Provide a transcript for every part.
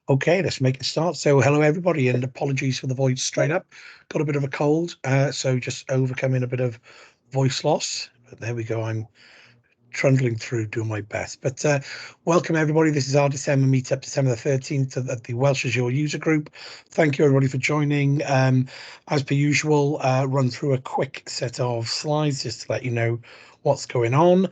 Okay, let's make it start. So, hello everybody, and apologies for the voice straight up. Got a bit of a cold, so just overcoming a bit of voice loss. But there we go. I'm trundling through, doing my best. But welcome everybody. This is our December meetup, December the 13th at the Welsh Azure user group. Thank you everybody for joining. As per usual, run through a quick set of slides just to let you know what's going on.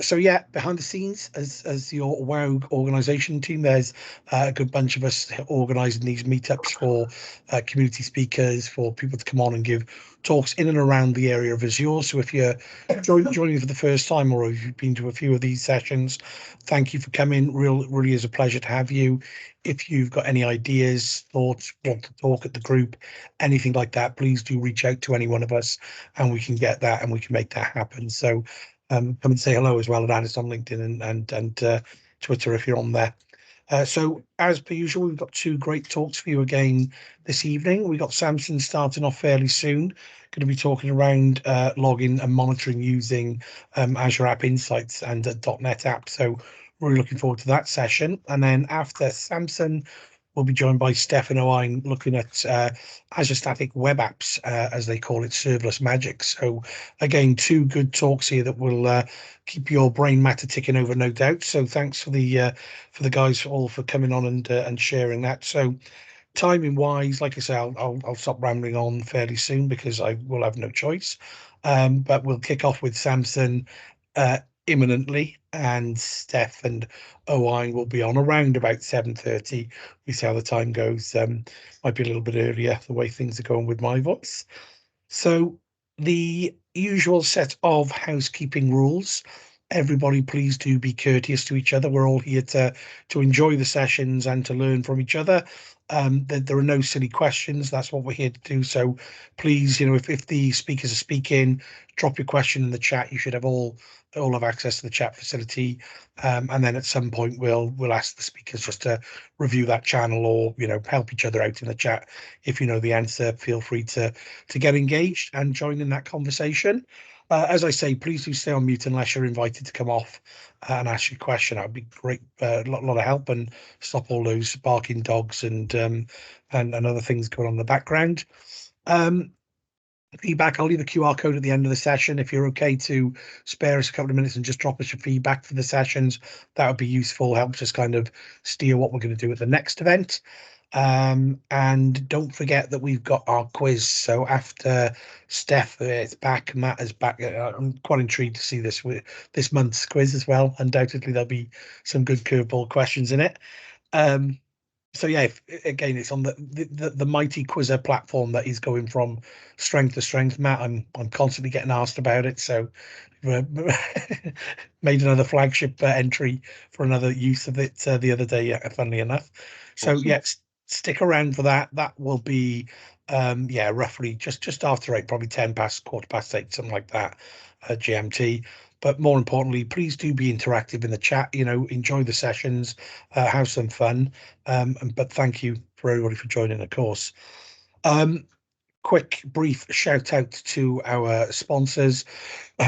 So yeah, behind the scenes as your WOW organization team, there's a good bunch of us organizing these meetups for community speakers, for people to come on and give talks in and around the area of Azure. So if you're joining for the first time, or if you've been to a few of these sessions, thank you for coming. Really is a pleasure to have you. If you've got any ideas, thoughts, want to talk at the group, anything like that, please do reach out to any one of us and we can get that and we can make that happen. So come and say hello as well and add us on LinkedIn and Twitter if you're on there. So as per usual, we've got two great talks for you again this evening. We've got Samson starting off fairly soon, going to be talking around logging and monitoring using Azure App Insights and .NET app. So really looking forward to that session. And then after Samson, we'll be joined by Steph and Owain looking at Azure Static Web Apps, as they call it, serverless magic. So again, two good talks here that will keep your brain matter ticking over, no doubt. So thanks for the guys all for coming on and sharing that. So timing wise, like I say, I'll stop rambling on fairly soon because I will have no choice. But we'll kick off with Samson uh, imminently, and Steph and Owain will be on around about 7:30. We see how the time goes. Might be a little bit earlier the way things are going with my voice. So the usual set of housekeeping rules. Everybody, please do be courteous to each other. We're all here to enjoy the sessions and to learn from each other. There are no silly questions. That's what we're here to do. So please, if the speakers are speaking, drop your question in the chat. You should have all have access to the chat facility. And then at some point we'll ask the speakers just to review that channel or help each other out in the chat. If you know the answer, feel free to get engaged and join in that conversation. As I say, please do stay on mute unless you're invited to come off and ask your question. That would be great, a lot of help and stop all those barking dogs and other things going on in the background. Feedback, I'll leave a QR code at the end of the session. If you're okay to spare us a couple of minutes and just drop us your feedback for the sessions, that would be useful. Helps us kind of steer what we're going to do at the next event. And don't forget that we've got our quiz. So after Steph is back, Matt is back. I'm quite intrigued to see this month's quiz as well. Undoubtedly, there'll be some good curveball questions in it. So yeah, again, it's on the mighty Quizzer platform that is going from strength to strength. Matt, I'm constantly getting asked about it, so made another flagship entry for another use of it the other day. Funnily enough, so Awesome. yeah, stick around for that. That will be yeah, roughly just after 8, probably 10 past, quarter past 8, something like that, GMT. But more importantly, please do be interactive in the chat. Enjoy the sessions, have some fun. But thank you for everybody for joining, of course. Um, Quick, brief shout out to our sponsors.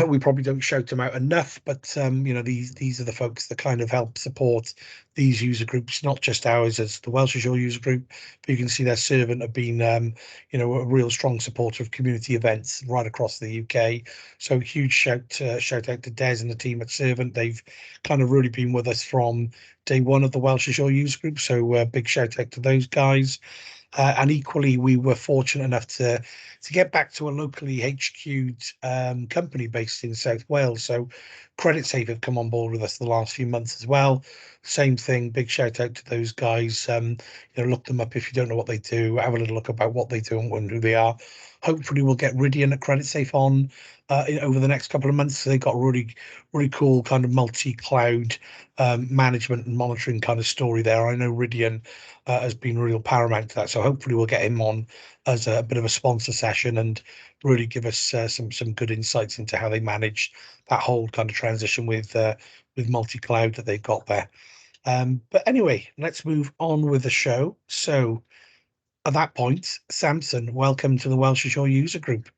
We probably don't shout them out enough, but these are the folks that kind of help support these user groups, not just ours as the Welsh Azure user group, but you can see their servant have been a real strong supporter of community events right across the UK. So huge shout out to Des and the team at Servant. They've kind of really been with us from day one of the Welsh Azure user group. So big shout out to those guys. And equally, we were fortunate enough to get back to a locally HQ'd company based in South Wales. So Credit Safe have come on board with us the last few months as well. Same thing, big shout out to those guys. Look them up if you don't know what they do. Have a little look about what they do and who they are. Hopefully, we'll get Ridian at Credit Safe on over the next couple of months. So they've got really cool kind of multi-cloud management and monitoring kind of story there. I know Ridian has been real paramount to that. So hopefully we'll get him on as a bit of a sponsor session and really give us some good insights into how they manage that whole kind of transition with multi-cloud that they've got there. But anyway, let's move on with the show. So at that point, Samson, welcome to the Welsh Azure user group.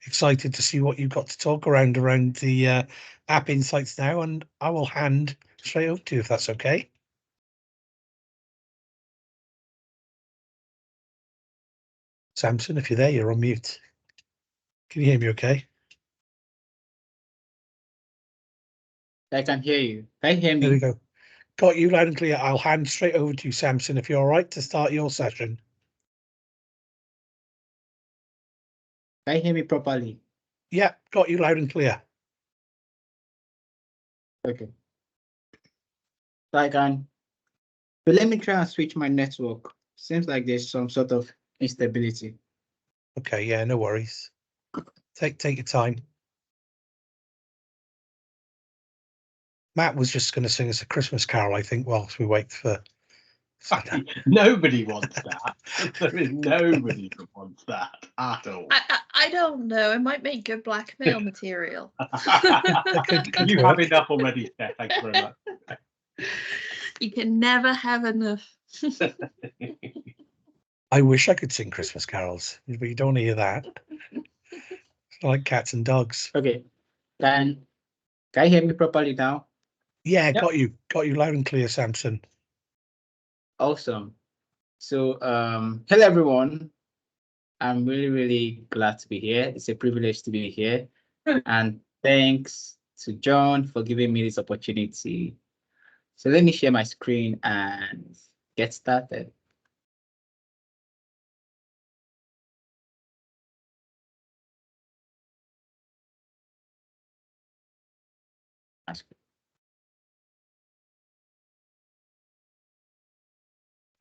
Excited to see what you've got to talk around the app insights now, and I will hand straight over to you if that's okay. Samson, if you're there, you're on mute. Can you hear me okay? I can hear you. Can you hear me? There we go. Got you loud and clear. I'll hand straight over to you, Samson, if you're all right to start your session. Can you hear me properly? Yeah, got you loud and clear. Okay. So I can. But let me try and switch my network. Seems like there's some sort of instability. Okay, yeah, no worries. Take your time. Matt was just going to sing us a Christmas carol, I think, whilst we wait for. Nobody wants that. There is nobody that wants that at all. I don't know. It might make good blackmail material. Could You work. have enough already, Steph. Thanks very much. You can never have enough. I wish I could sing Christmas carols, but you don't hear that. It's like cats and dogs. Okay. Can you hear me properly now? Yeah, Yep. got you loud and clear, Samson. Awesome. So hello everyone. I'm really glad to be here. It's a privilege to be here. And thanks to John for giving me this opportunity. So let me share my screen and get started.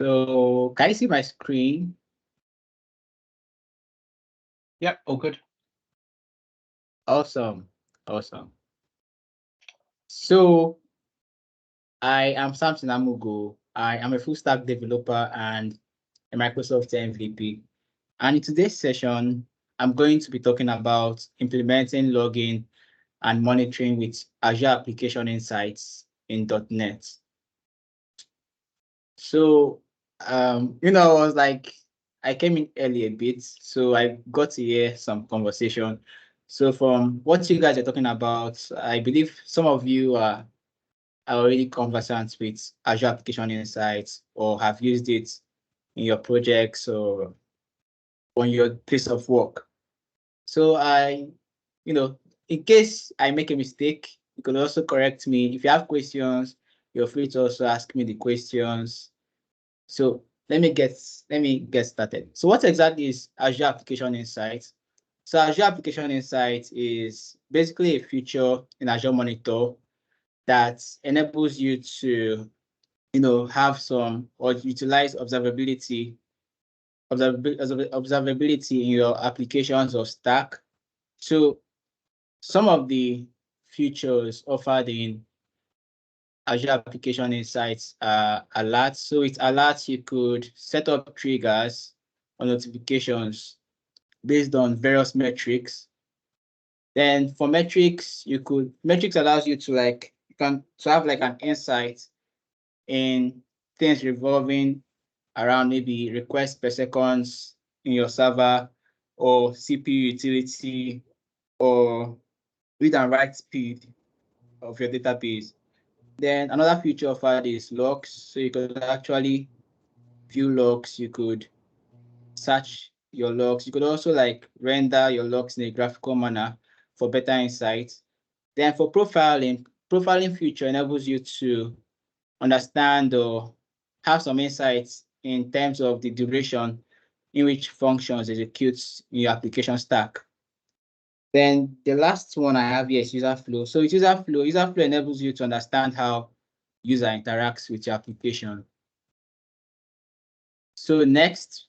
So can you see my screen? Yep, all good. Awesome. So I am Samuel Amaugo. I am a full stack developer and a Microsoft MVP. And in today's session, I'm going to be talking about implementing logging and monitoring with Azure Application Insights in .NET. So, I was like, I came in early a bit, so I got to hear some conversation. So from what you guys are talking about, I believe some of you are already conversant with Azure Application Insights or have used it in your projects or on your place of work. So in case I make a mistake, you can also correct me. If you have questions, you're free to also ask me the questions. So let me get started. So what exactly is Azure Application Insights? So Azure Application Insights is basically a feature in Azure Monitor that enables you to, have some or utilize observability in your applications or stack. So some of the features offered in Azure Application Insights are alerts. So with alerts, you could set up triggers or notifications based on various metrics. Then for metrics, metrics allows you to have like an insight in things revolving around maybe requests per seconds in your server or CPU utility or read and write speed of your database. Then another feature offered is logs. So you could actually view logs. You could search your logs. You could also render your logs in a graphical manner for better insights. Then for profiling feature enables you to understand or have some insights in terms of the duration in which functions executes in your application stack. Then the last one I have here is user flow. So with user flow enables you to understand how user interacts with your application. So next,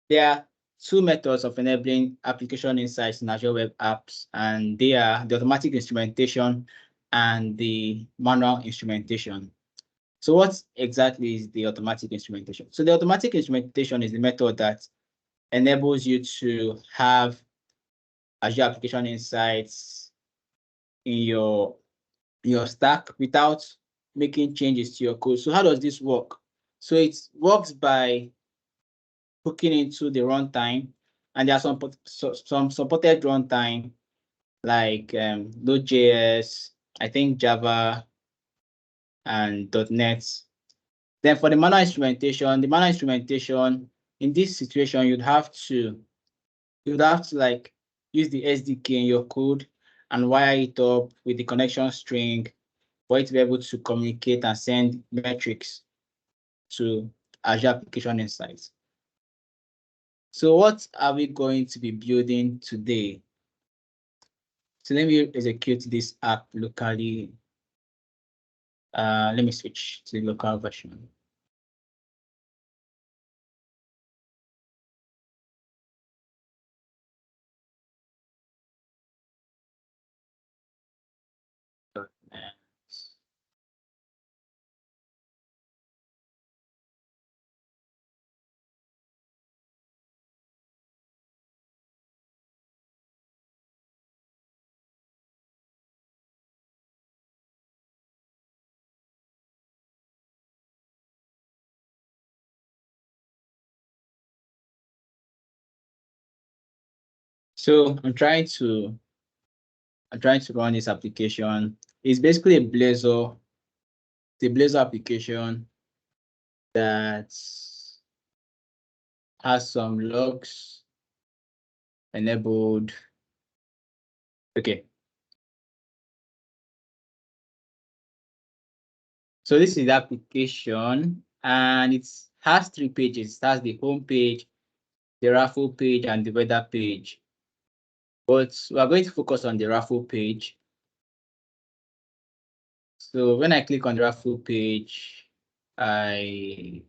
there are two methods of enabling application insights in Azure Web Apps, and they are the automatic instrumentation and the manual instrumentation. So what exactly is the automatic instrumentation? So the automatic instrumentation is the method that enables you to have Azure Application Insights in your stack without making changes to your code. So how does this work? So it works by hooking into the runtime, and there are some supported runtime like Node.js, I think Java, and .NET. Then for the manual instrumentation in this situation, you'd have to like use the SDK in your code and wire it up with the connection string for it to be able to communicate and send metrics to Azure Application Insights. So what are we going to be building today? So let me execute this app locally. Let me switch to the local version. So I'm trying to run this application. It's basically a Blazor, the Blazor application that has some logs enabled. Okay. So this is the application, and it has 3 pages. It has the home page, the raffle page, and the weather page. But we are going to focus on the raffle page. So when I click on the raffle page, it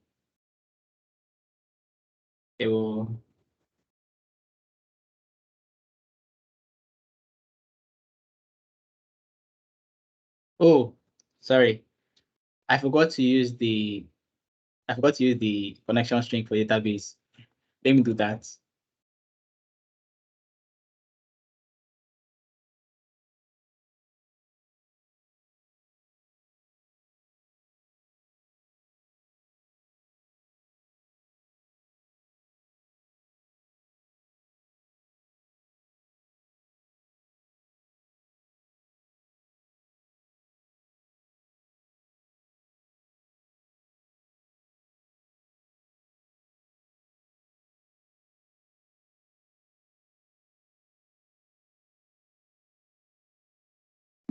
will sorry. I forgot to use the connection string for database. Let me do that.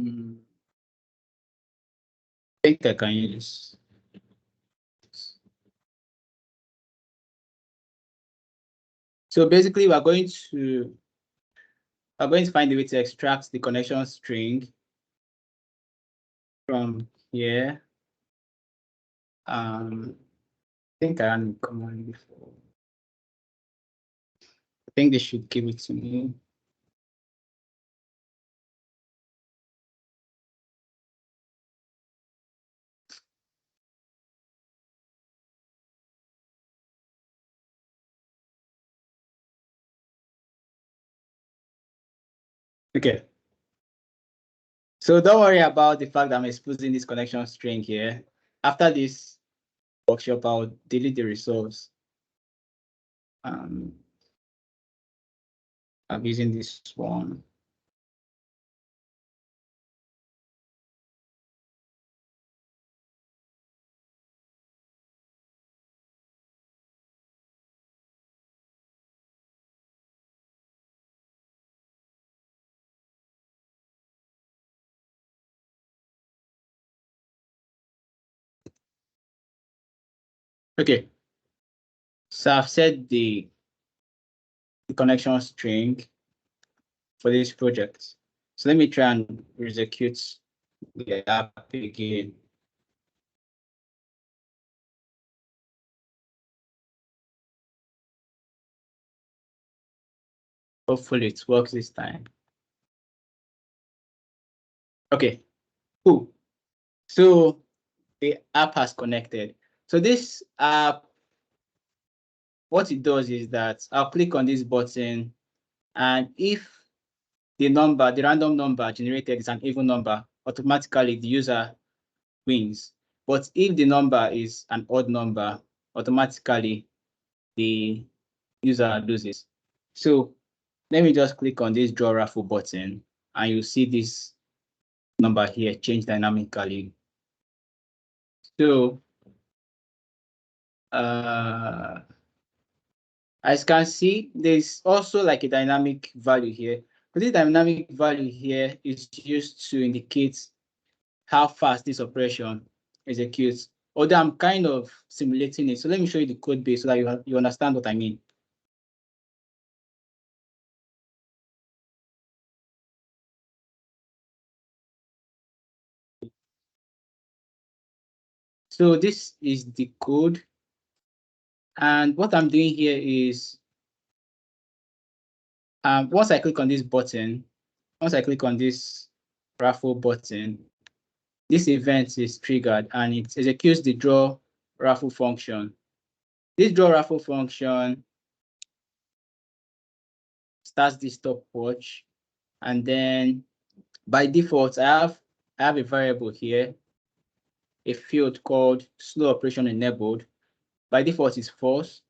I think I can use. So basically, we're going to find a way to extract the connection string from here. I think I ran the command before. I think they should give it to me. Okay. So don't worry about the fact that I'm exposing this connection string here. After this workshop, I'll delete the resource. I'm using this one. Okay. So I've set the connection string for this project. So let me try and execute the app again. Hopefully it works this time. Okay, cool. So the app has connected. So this app, what it does is that I'll click on this button, and if the random number generated is an even number, automatically the user wins. But if the number is an odd number, automatically the user loses. So let me just click on this draw raffle button, and you see this number here change dynamically. So As you can see, there's also like a dynamic value here. But this dynamic value here is used to indicate how fast this operation executes. Although I'm kind of simulating it. So let me show you the code base so that you understand what I mean. So this is the code. And what I'm doing here is, once I click on this button, once I click on this raffle button, this event is triggered and it executes the draw raffle function. This draw raffle function starts the stopwatch, and then by default, I have a variable here, a field called slow operation enabled. By default, it's false.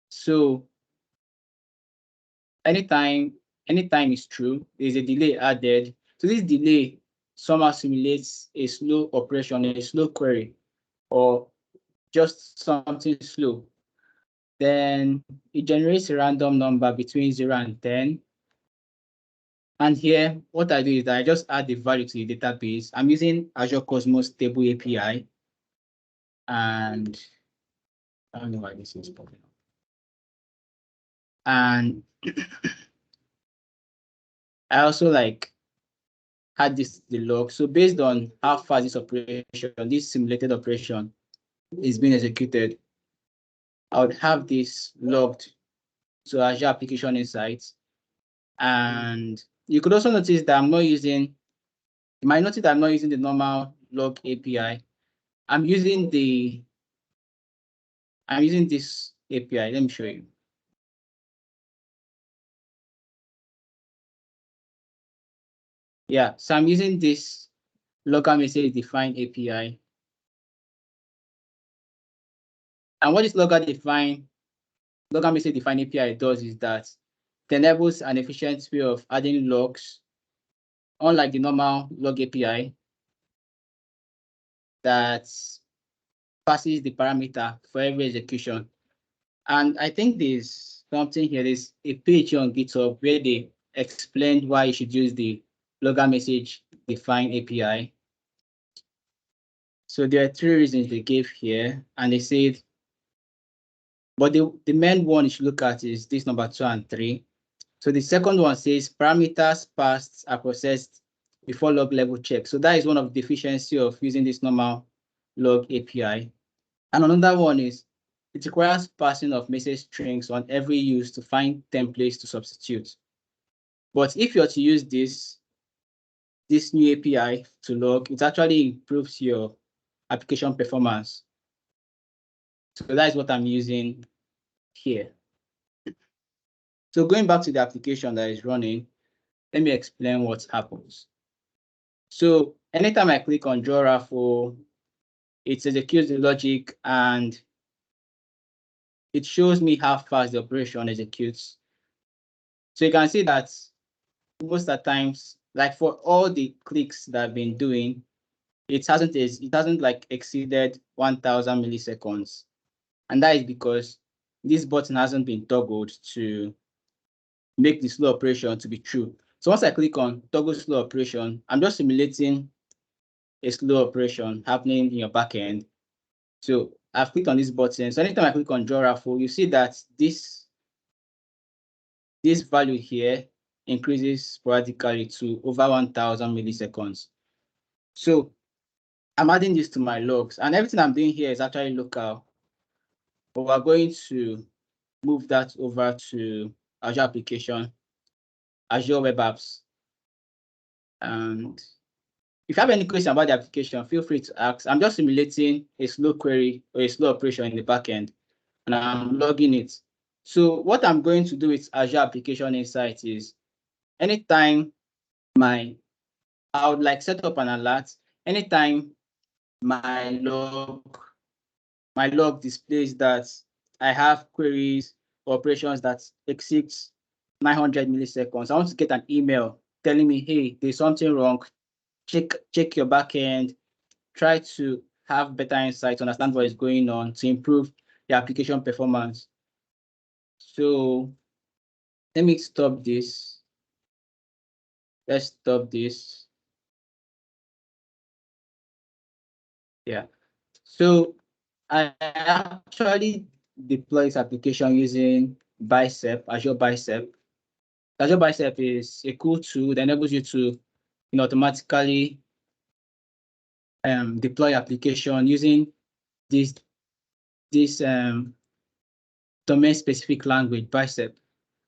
So anytime is true, there's a delay added. So this delay somehow simulates a slow operation, a slow query, or just something slow. Then it generates a random number between 0 and 10. And here, what I do is that I just add the value to the database. I'm using Azure Cosmos Table API. And I don't know why this is popping up. And I also like add this to the log. So based on how fast this operation, this simulated operation is being executed, I would have this logged to Azure Application Insights. And you could also notice that I'm not using, you might notice that I'm not using the normal log API. I'm using this API. Let me show you. Yeah, so I'm using this local message define API. And what this local message define API does is that it enables an efficient way of adding logs, unlike the normal log API that passes the parameter for every execution. And I think there's something here. There's a page on GitHub where they explained why you should use the local message define API. So there are 3 reasons they gave here, and they said, but the main one you should look at is this number 2 and 3. So the second one says parameters passed are processed before log level check. So that is one of the deficiency of using this normal log API. And another one is it requires passing of message strings on every use to find templates to substitute. But if you're to use this new API to log, it actually improves your application performance. So that is what I'm using here. So going back to the application that is running, let me explain what happens. So anytime I click on draw raffle, it executes the logic and it shows me how fast the operation executes. So you can see that most of the times, like for all the clicks that I've been doing, it hasn't like exceeded 1000 milliseconds. And that is because this button hasn't been toggled to make the slow operation to be true. So once I click on toggle slow operation, I'm just simulating a slow operation happening in your backend. So I've clicked on this button. So anytime I click on draw raffle, you see that this value here increases sporadically to over 1000 milliseconds. So I'm adding this to my logs, and everything I'm doing here is actually local. But we're going to move that over to Azure Application, Azure Web Apps. And if you have any question about the application, feel free to ask. I'm just simulating a slow query or a slow operation in the backend, and I'm logging it. So what I'm going to do with Azure Application Insights is anytime I would like set up an alert, anytime my log displays that I have queries or operations that exceed 900 milliseconds. I want to get an email telling me, hey, there's something wrong. Check your backend. Try to have better insight to understand what is going on to improve the application performance. So let me stop this. Let's stop this. Yeah. So I actually deploy this application using Bicep, Azure Bicep. Azure Bicep is a cool tool that enables you to automatically deploy application using this domain-specific language, Bicep.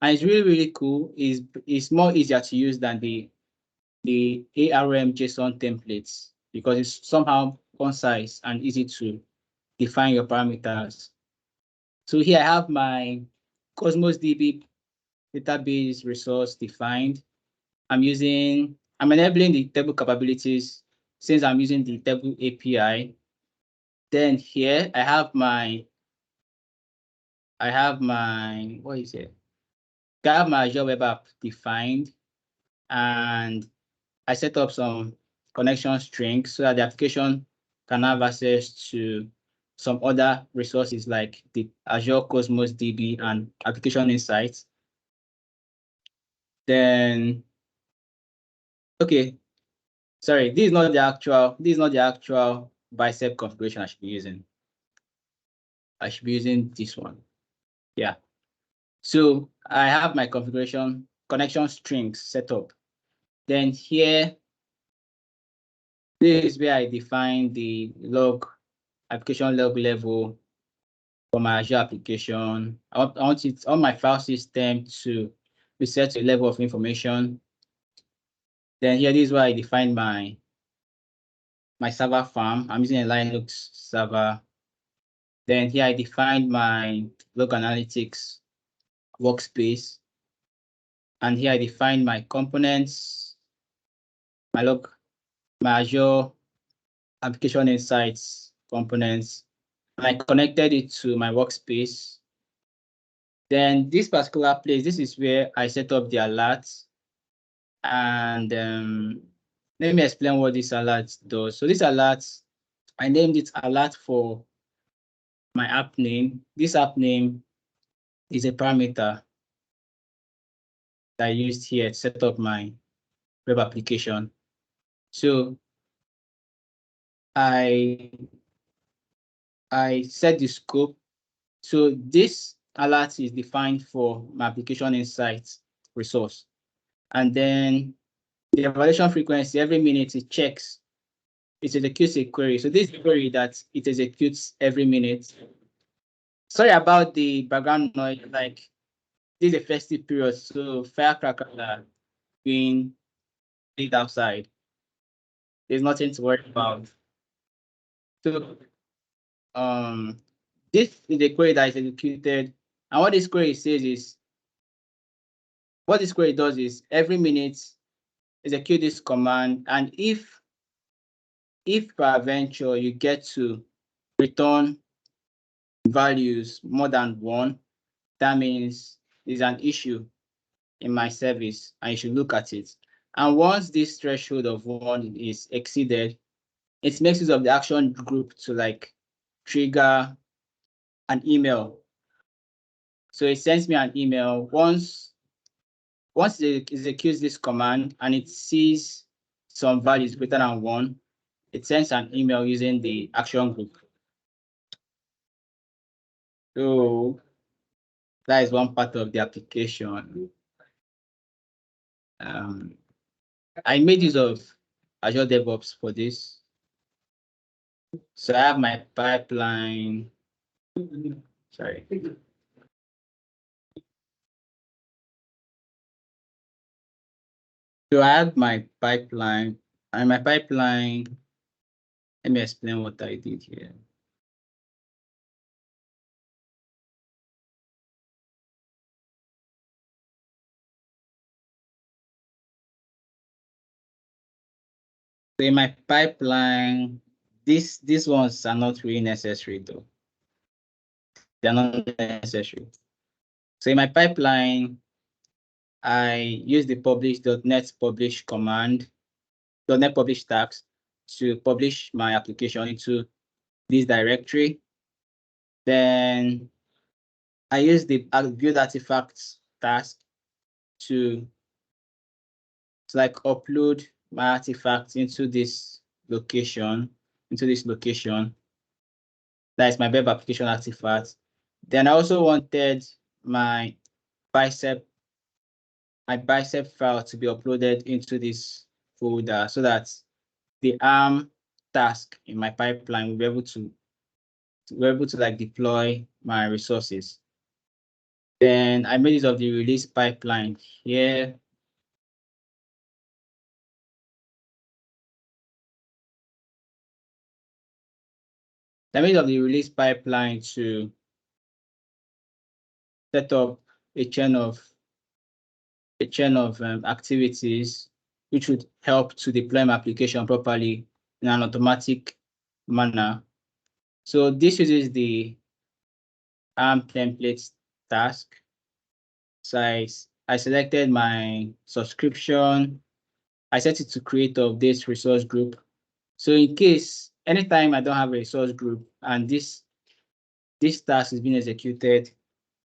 And it's really, really cool. It's more easier to use than the ARM JSON templates because it's somehow concise and easy to define your parameters. So here I have my Cosmos DB database resource defined. I'm enabling the table capabilities since I'm using the table API. Then here I have my, what is it? I have my Azure Web App defined, and I set up some connection strings so that the application can have access to some other resources like the Azure Cosmos DB and application insights. Then, okay, sorry, this is not the actual Bicep configuration I should be using. I should be using this one. Yeah. So I have my configuration connection strings set up. Then here, this is where I define the log, application log level for my Azure application. I want it on my file system to be set to a level of information. Then here, this is where I define my server farm. I'm using a Linux server. Then here I defined my log analytics workspace. And here I defined my components, my Azure application insights components. And I connected it to my workspace. Then this particular place, this is where I set up the alerts. And let me explain what this alert does. So this alert, I named it alert for my app name. This app name is a parameter that I used here to set up my web application. So I set the scope. So this alert is defined for my application insights resource. And then the evaluation frequency, every minute it checks, it executes a query. So this query that it executes every minute. Sorry about the background noise, like this is a festive period, so firecrackers are being lit outside. There's nothing to worry about. So this is a query that is executed. And what this query says is, what this query does is every minute execute this command, and if peradventure you get to return values more than 1, that means there's an issue in my service and you should look at it. And once this threshold of 1 is exceeded, it makes use of the action group to like trigger an email. So it sends me an email once it executes this command and it sees some values greater than 1, it sends an email using the action group. So that is one part of the application. I made use of Azure DevOps for this. So I have my pipeline. Sorry. So I have my pipeline, and my pipeline, let me explain what I did here. So in my pipeline, these ones are not really necessary though. They're not necessary. So in my pipeline, I use the publish.net publish command, .NET publish tags to publish my application into this directory. Then I use the build artifacts task to like upload my artifacts into this location, That is my web application artifact. Then I also wanted my bicep file to be uploaded into this folder so that the ARM task in my pipeline will be able to like deploy my resources. Then I made use of the release pipeline here. I made use of the release pipeline to set up a chain of activities which would help to deploy my application properly in an automatic manner. So this uses the ARM templates task. So I selected my subscription. I set it to create of this resource group. So in case anytime I don't have a resource group and this task is being executed,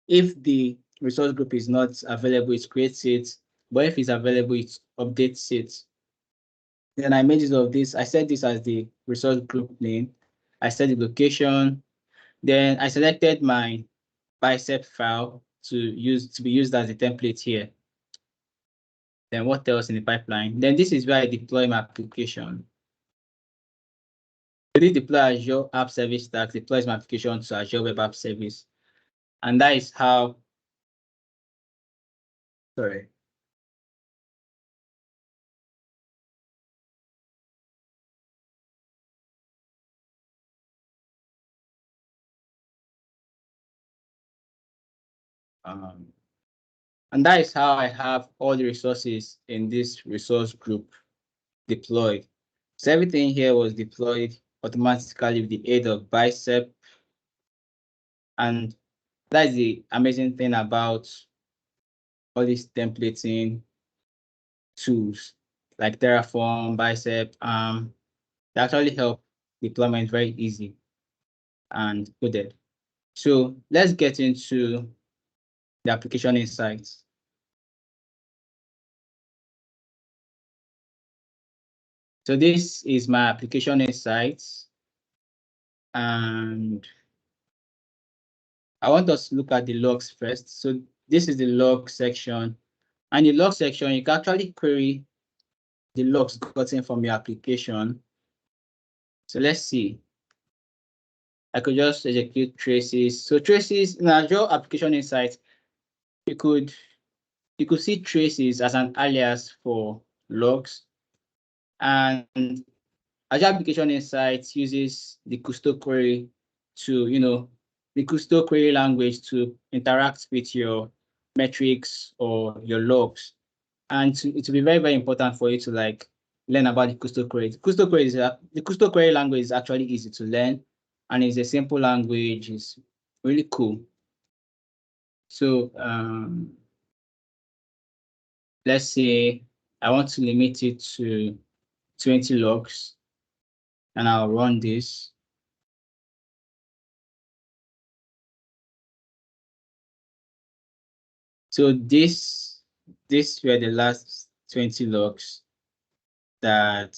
if the resource group is not available, it creates it. But if it's available, it updates it. Then I made use of this. I set this as the resource group name. I set the location. Then I selected my bicep file to be used as a template here. Then what else in the pipeline? Then this is where I deploy my application. So this deploy Azure App Service Stack deploys my application to Azure Web App Service. And that is how, sorry. And that is how I have all the resources in this resource group deployed. So everything here was deployed automatically with the aid of bicep. And that is the amazing thing about all these templating tools like Terraform, bicep, they actually help deployment very easy and coded. So let's get into the application insights. So this is my application insights. And I want us to look at the logs first. So this is the log section. And in the log section, you can actually query the logs gotten from your application. So let's see. I could just execute traces. So traces in Azure Application Insights, you could see traces as an alias for logs. And Azure Application Insights uses the Custo query to, the Custo query language to interact with your metrics or your logs. And it will be very, very important for you to like learn about the Custo query. The Custo query language is actually easy to learn, and it's a simple language. It's really cool. So let's say I want to limit it to 20 logs, and I'll run this. So this were the last 20 logs that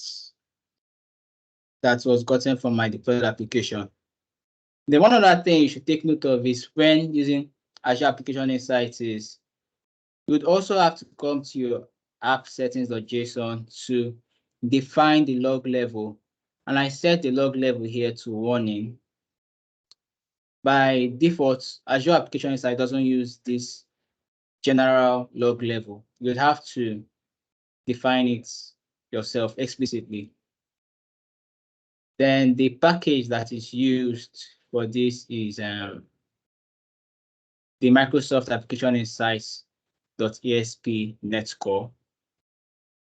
was gotten from my deployed application. The one other thing you should take note of is when using Azure Application Insights is you would also have to come to your app settings.json to define the log level. And I set the log level here to warning. By default, Azure Application Insights doesn't use this general log level. You'd have to define it yourself explicitly. Then the package that is used for this is the Microsoft Application Insights.esp netcore.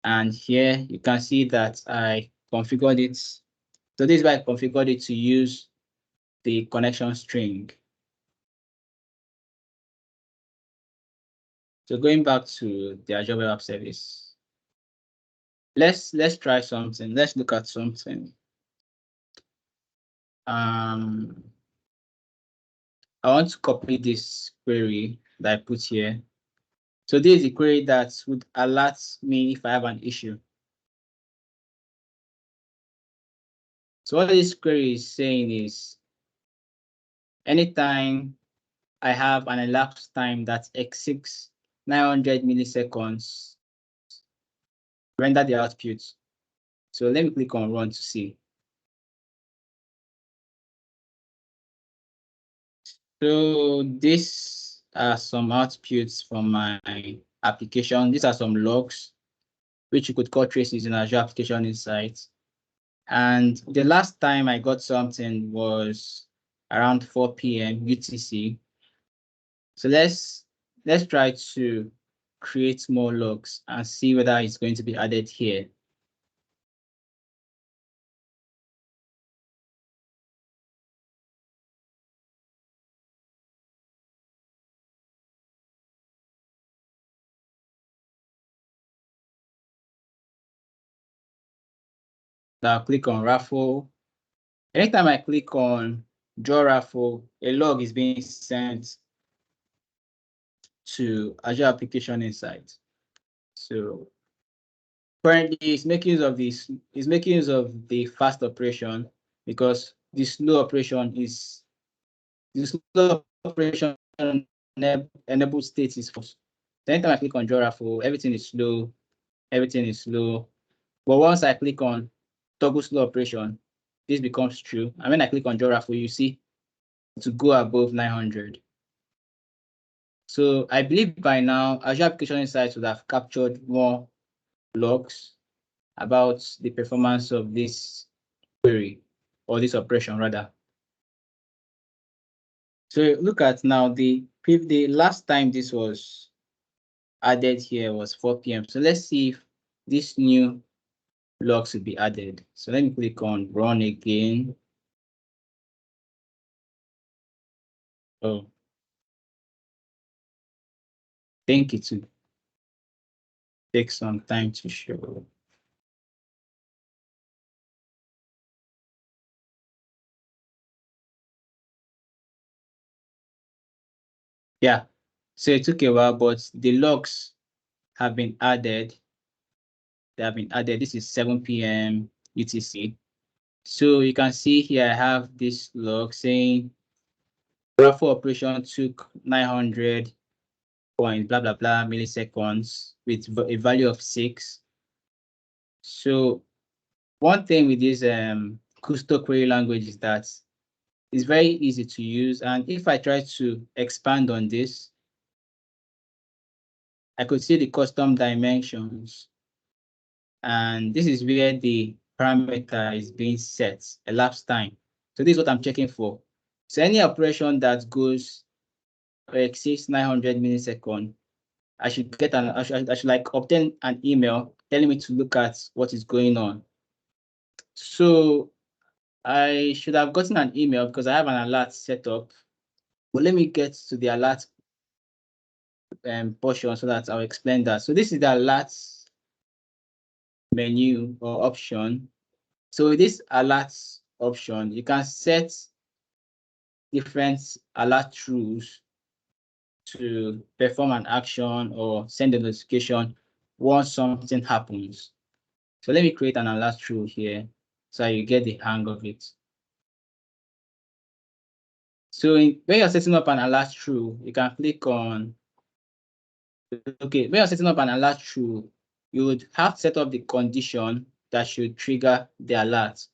And here you can see that I configured it. So this is why I configured it to use the connection string. So going back to the Azure Web App Service, let's try something. Let's look at something. I want to copy this query that I put here. So this is the query that would alert me if I have an issue. So what this query is saying is, anytime I have an elapsed time that exceeds 900 milliseconds, render the output. So let me click on run to see. So these are some outputs from my application. These are some logs, which you could call traces in Azure Application Insights. And the last time I got something was around 4 p.m. UTC. So let's try to create more logs and see whether it's going to be added here. Now click on raffle. Anytime I click on draw raffle, a log is being sent to Azure Application Insight. So currently it's making use of this, it's making use of the fast operation, because the slow operation enable state is false. So anytime I click on draw raffle, everything is slow, everything is slow. But once I click on toggle slow operation, this becomes true. And when I click on draw raffle, you see to go above 900. So I believe by now, Azure Application Insights would have captured more logs about the performance of this query, or this operation rather. So look at now, the last time this was added here was 4 p.m. So let's see if this new logs will be added. So let me click on run again. Oh, thank you too. Take some time to show. Yeah, so it took a while, but the logs have been added. They have been added. This is 7 p.m. UTC. So you can see here I have this log saying raffle operation took 900 point blah blah blah milliseconds with a value of 6. So one thing with this Custo query language is that it's very easy to use. And if I try to expand on this, I could see the custom dimensions. And this is where the parameter is being set, elapsed time. So this is what I'm checking for. So any operation that goes or exceeds 900 milliseconds, I should get I should like obtain an email telling me to look at what is going on. So I should have gotten an email because I have an alert set up. But let me get to the alert portion so that I'll explain that. So this is the alerts menu or option. So with this alerts option, you can set different alert rules to perform an action or send a notification once something happens. So let me create an alert rule here so you get the hang of it. So when you're setting up an alert rule, you can click on, okay, when you're setting up an alert rule, you would have to set up the condition that should trigger the alert.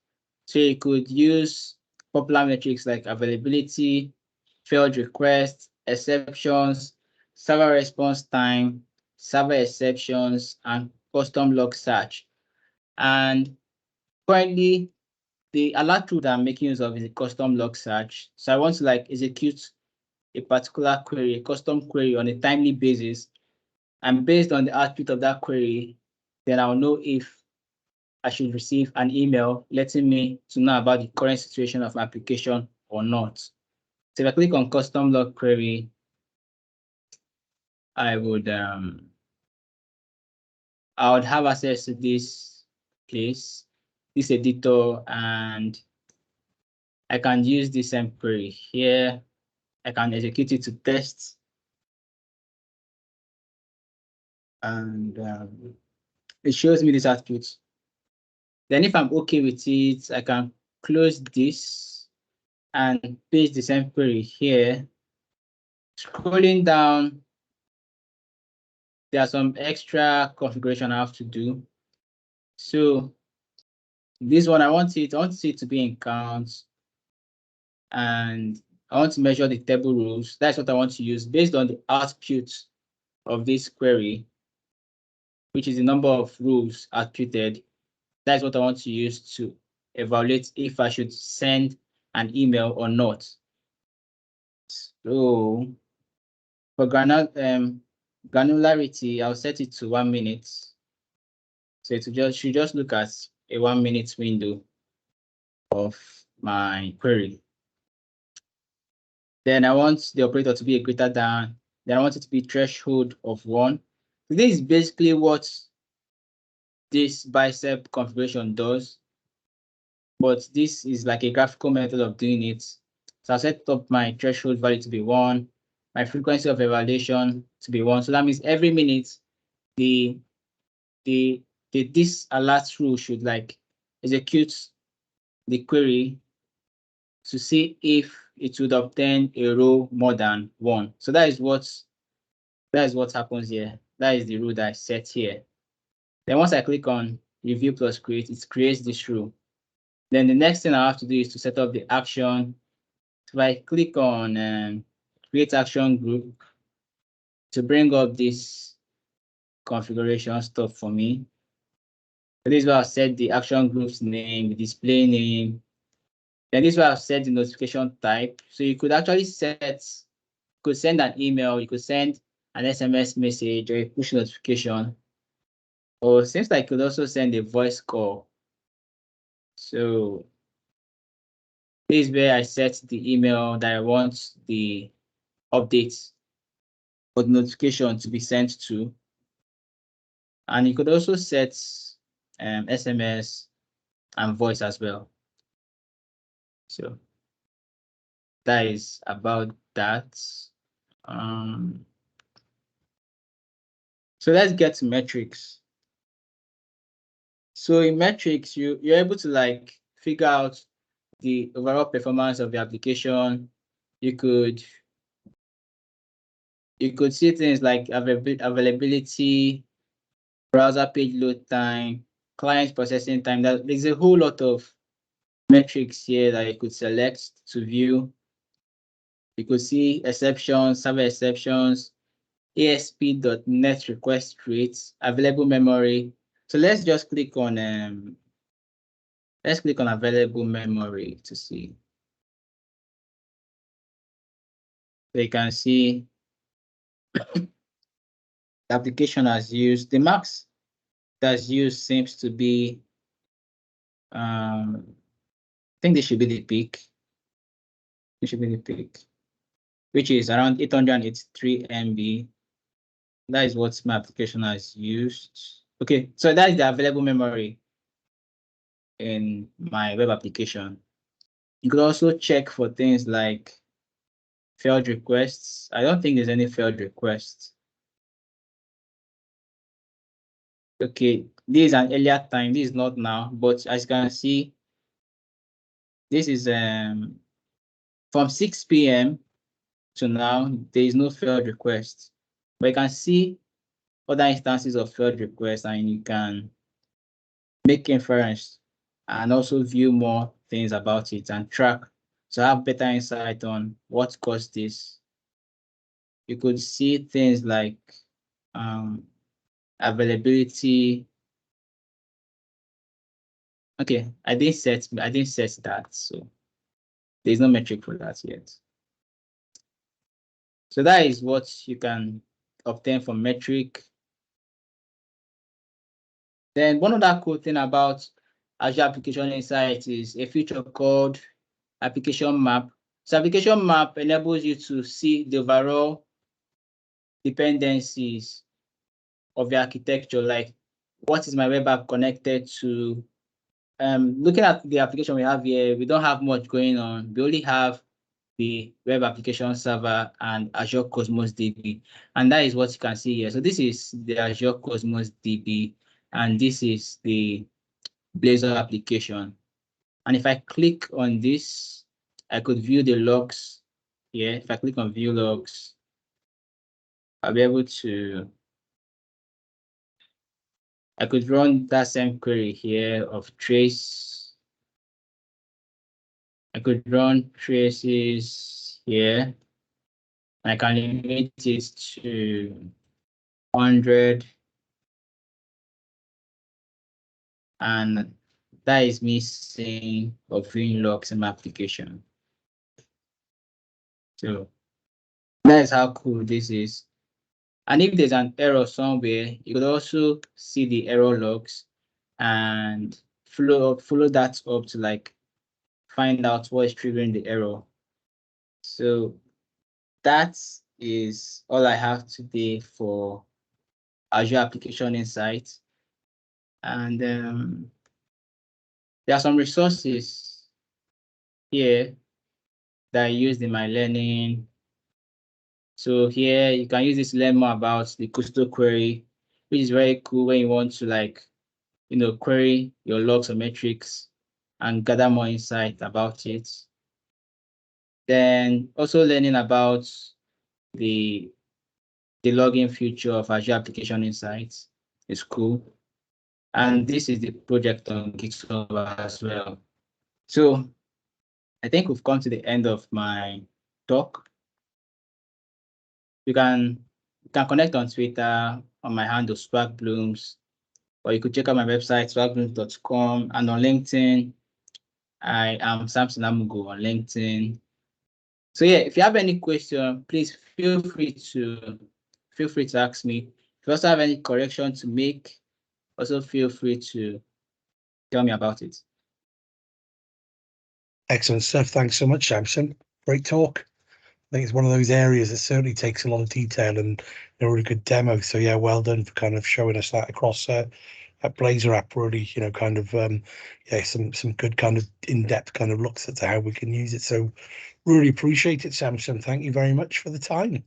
So you could use popular metrics like availability, failed requests, exceptions, server response time, server exceptions, and custom log search. And currently, the alert rule that I'm making use of is a custom log search. So I want to like execute a particular query, a custom query on a timely basis. And based on the output of that query, then I'll know if I should receive an email letting me to know about the current situation of my application or not. So if I click on custom log query, I would have access to this place, this editor, and I can use this same query here. I can execute it to test. And it shows me this output. Then if I'm okay with it, I can close this and paste the same query here. Scrolling down, there's some extra configuration I have to do. So this one, I want it to be in count, and I want to measure the table rows. That's what I want to use based on the output of this query, which is the number of rows outputted. That's what I want to use to evaluate if I should send an email or not. So for granularity, I'll set it to 1 minute. So it should just look at a 1 minute window of my query. Then I want the operator to be a greater than, then I want it to be threshold of 1. So this is basically what this bicep configuration does, but this is like a graphical method of doing it. So I set up my threshold value to be 1, my frequency of evaluation to be 1. So that means every minute this alert rule should like execute the query to see if it would obtain a row more than 1. So that is what happens here. That is the rule that I set here. Then once I click on review plus create, it creates this rule. Then the next thing I have to do is to set up the action. So I click on create action group to bring up this configuration stuff for me. So this is where I'll set the action group's name, the display name. Then this is where I'll set the notification type. So you could actually send an email, you could send an SMS message or a push notification. Or it seems like you could also send a voice call. So this is where I set the email that I want the updates or the notification to be sent to. And you could also set SMS and voice as well. So that is about that. So let's get to metrics. So in metrics, you're able to like figure out the overall performance of the application. You could see things like availability, browser page load time, client processing time. There's a whole lot of metrics here that you could select to view. You could see exceptions, server exceptions, ASP.NET request rates, available memory. So let's just click on available memory to see. So you can see the application has used the max that's used seems to be I think this should be the peak. It should be the peak, which is around 883 MB. That is what my application has used. Okay, so that is the available memory in my web application. You could also check for things like failed requests. I don't think there's any failed requests. Okay, this is an earlier time. This is not now, but as you can see, this is from 6 p.m. to now, there is no failed request. But you can see other instances of failed requests, and you can make inference and also view more things about it and track to have better insight on what caused this. You could see things like availability. Okay, I didn't set that, so there's no metric for that yet. So that is what you can obtain from metric. Then one other cool thing about Azure Application Insights is a feature called Application Map. So Application Map enables you to see the overall dependencies of the architecture, like what is my web app connected to. Looking at the application we have here, we don't have much going on. We only have the web application server and Azure Cosmos DB. And that is what you can see here. So this is the Azure Cosmos DB, and this is the Blazor application. And if I click on this, I could view the logs here. If I click on view logs, I'll be able to, I could run that same query here of trace. I could run traces here. And I can limit it to 100. And that is me seeing or viewing logs in my application. So that is how cool this is. And if there's an error somewhere, you could also see the error logs and follow that up to like find out what is triggering the error. So that is all I have today for Azure Application Insights. And there are some resources here that I used in my learning. So here you can use this to learn more about the Custo query, which is very cool when you want to like, query your logs or metrics and gather more insight about it. Then also learning about the logging feature of Azure Application Insights is cool. And this is the project on GitHub as well. So I think we've come to the end of my talk. You can connect on Twitter on my handle SparkBlooms, or you could check out my website sparkblooms.com, and on LinkedIn, I am Samuel Amaugo on LinkedIn. So yeah, if you have any question, please feel free to ask me. If you also have any correction to make, also feel free to tell me about it. Excellent stuff. Thanks so much, Samson. Great talk. I think it's one of those areas that certainly takes a lot of detail and a really good demo. So yeah, well done for kind of showing us that across that Blazor app. Really, kind of yeah, some good kind of in-depth kind of looks at how we can use it. So really appreciate it, Samson. Thank you very much for the time.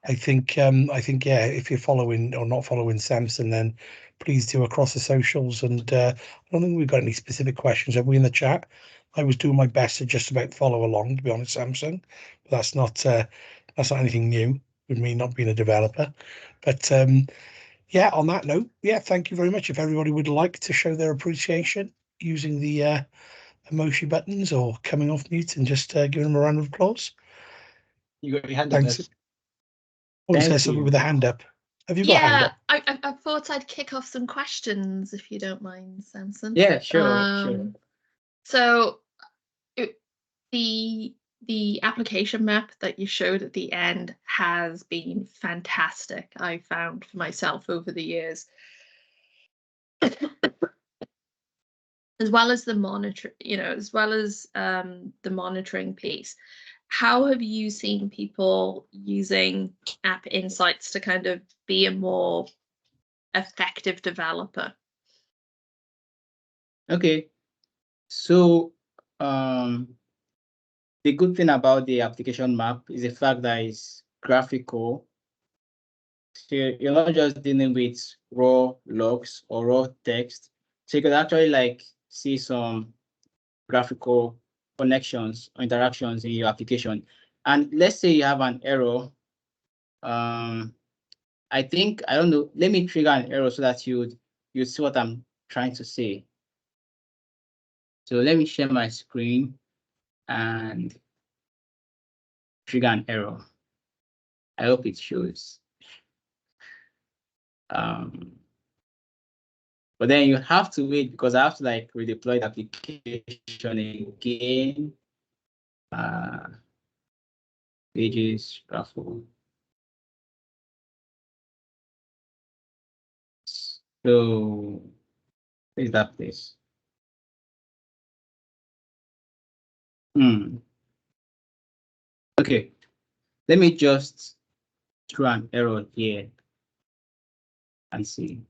I think yeah, if you're following or not following Samson, then please do across the socials. And I don't think we've got any specific questions, have we, in the chat? I was doing my best to just about follow along, to be honest, Samson. But that's not anything new with me not being a developer. But yeah, on that note, yeah, thank you very much. If everybody would like to show their appreciation using the emoji buttons or coming off mute and just giving them a round of applause. You got your hand up Thanks. there. Oh, is Thank there somebody you. with a hand up? Have you got a hand Yeah, up? I thought I'd kick off some questions if you don't mind, Samson. Yeah, sure. So the application map that you showed at the end has been fantastic, I found for myself over the years. As well as the monitor, as well as the monitoring piece. How have you seen people using App Insights to kind of be a more effective developer? Okay. So the good thing about the application map is the fact that it's graphical. So you're not just dealing with raw logs or raw text. So you could actually like see some graphical connections or interactions in your application. And let's say you have an error. I don't know, let me trigger an error so that you see what I'm trying to say. So let me share my screen and trigger an error. I hope it shows. But then you have to wait because I have to like redeploy the application again. Pages, shuffle. So where's that place? Okay, let me just throw an error here and see.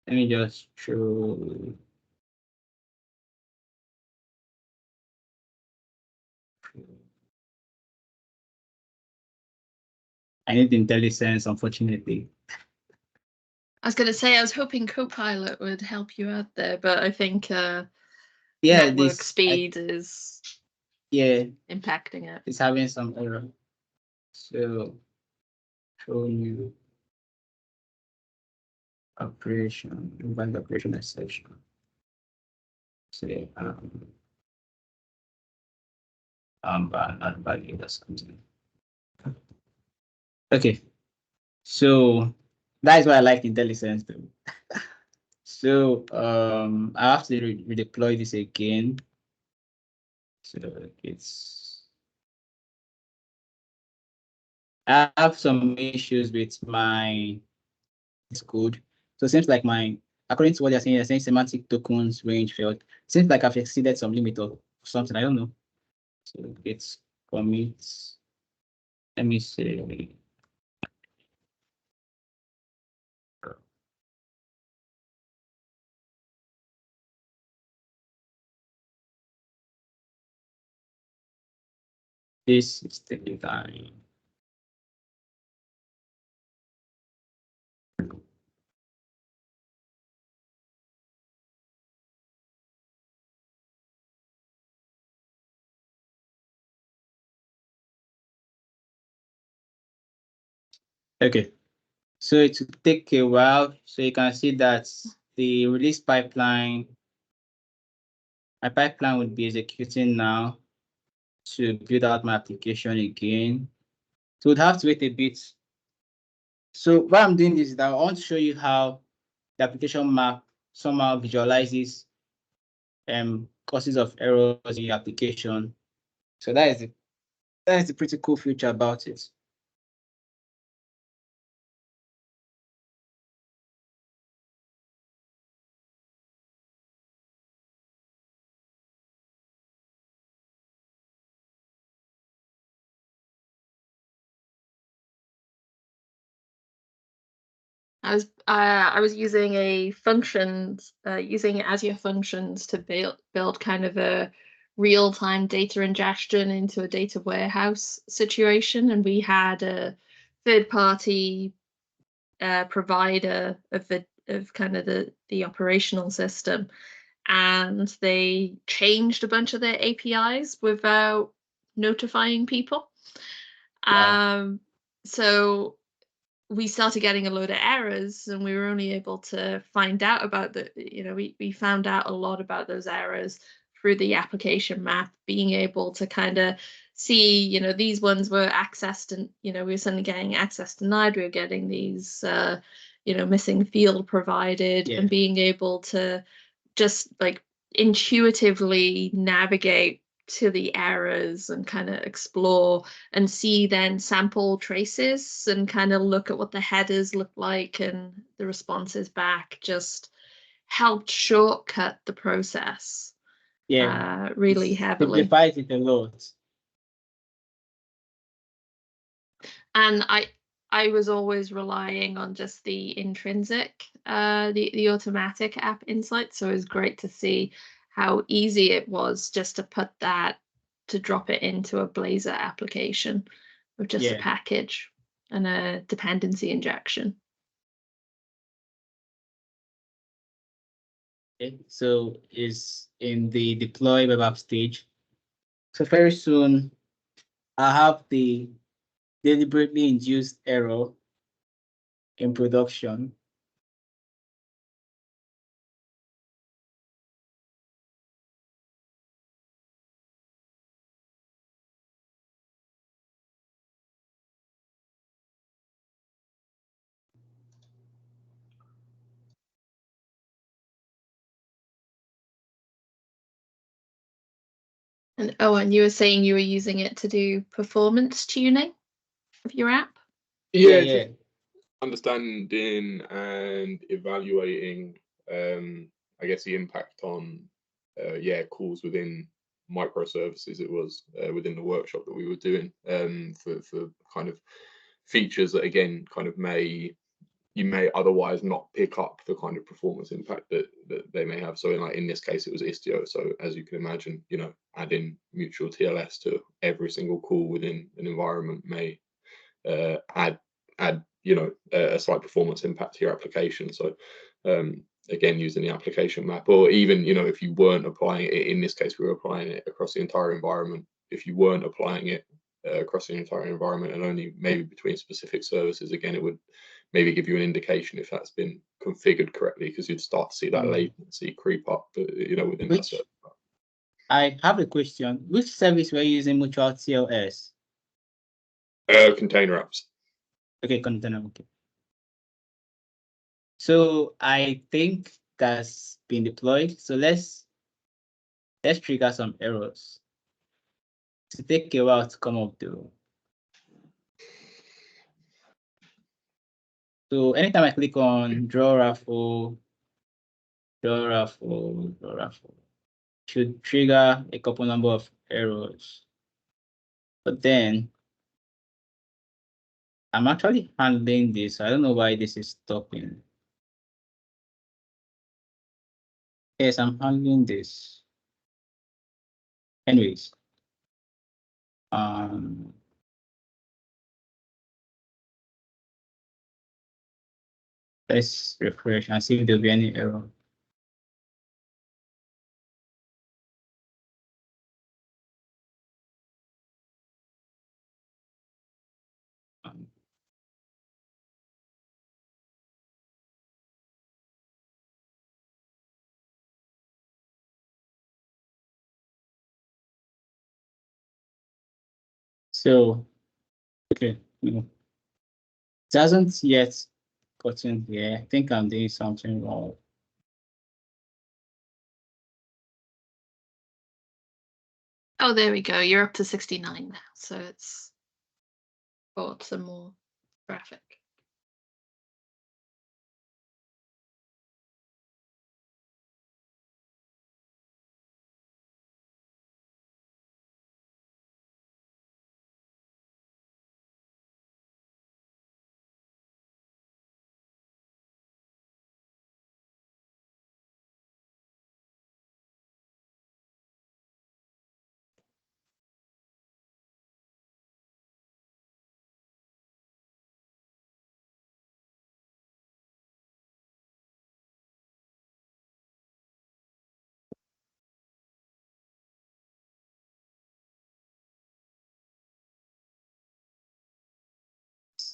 Let me just throw. I need IntelliSense, unfortunately. I was going to say, I was hoping Copilot would help you out there, but I think Yeah, network speed is impacting it. It's having some error. So show new operation, invite operation exception. Say not valid or something. Okay, so that is why I like IntelliSense though. So I have to redeploy this again. So I have some issues with my code. So it seems like according to what they're saying semantic tokens range failed. Seems like I've exceeded some limit or something. I don't know. So it's commits. Let me see. This is the design. Okay, so it will take a while. So you can see that the release pipeline, my pipeline would be executing now to build out my application again. So we'd have to wait a bit. So what I'm doing is that I want to show you how the application map somehow visualizes causes of errors in the application. So that is a pretty cool feature about it. I was using using Azure functions to build kind of a real-time data ingestion into a data warehouse situation, and we had a third-party provider of kind of the operational system, and they changed a bunch of their APIs without notifying people. Wow. So we started getting a load of errors, and we were only able to find out about we found out a lot about those errors through the application map, being able to kind of see, these ones were accessed and, we were suddenly getting access denied. We were getting these, missing field provided, and being able to just like intuitively navigate to the errors and kind of explore and see then sample traces and kind of look at what the headers look like and the responses back just helped shortcut the process really heavily. Simplifies it a lot. And I was always relying on just the intrinsic, the automatic app insight. So it was great to see how easy it was just to put that, to drop it into a Blazor application with just a package and a dependency injection. Okay, so it's in the deploy web app stage. So very soon I have the deliberately induced error in production. And Owain, you were saying you were using it to do performance tuning of your app? Yeah. Understanding and evaluating, I guess, the impact on, calls within microservices. It was within the workshop that we were doing for kind of features that, again, kind of may you may otherwise not pick up the kind of performance impact that they may have. So in this case, it was Istio. So as you can imagine, adding mutual TLS to every single call within an environment may add a slight performance impact to your application. So again, using the application map, or even if you weren't applying it, in this case we were applying it across the entire environment. If you weren't applying it across the entire environment and only maybe between specific services, again, it would maybe give you an indication if that's been configured correctly, because you'd start to see that latency creep up within that service. I have a question. Which service were you using mutual TLS? Container apps. Okay, container. Okay. So I think that's been deployed. So let's trigger some errors. To take a while to come up though. So anytime I click on draw raffle, should trigger a couple number of errors. But then I'm actually handling this. I don't know why this is stopping. Yes, I'm handling this. Anyways. Let's refresh and see if there'll be any error. So, okay, it hasn't yet gotten here. I think I'm doing something wrong. Oh, there we go. You're up to 69 now, so it's got some more traffic.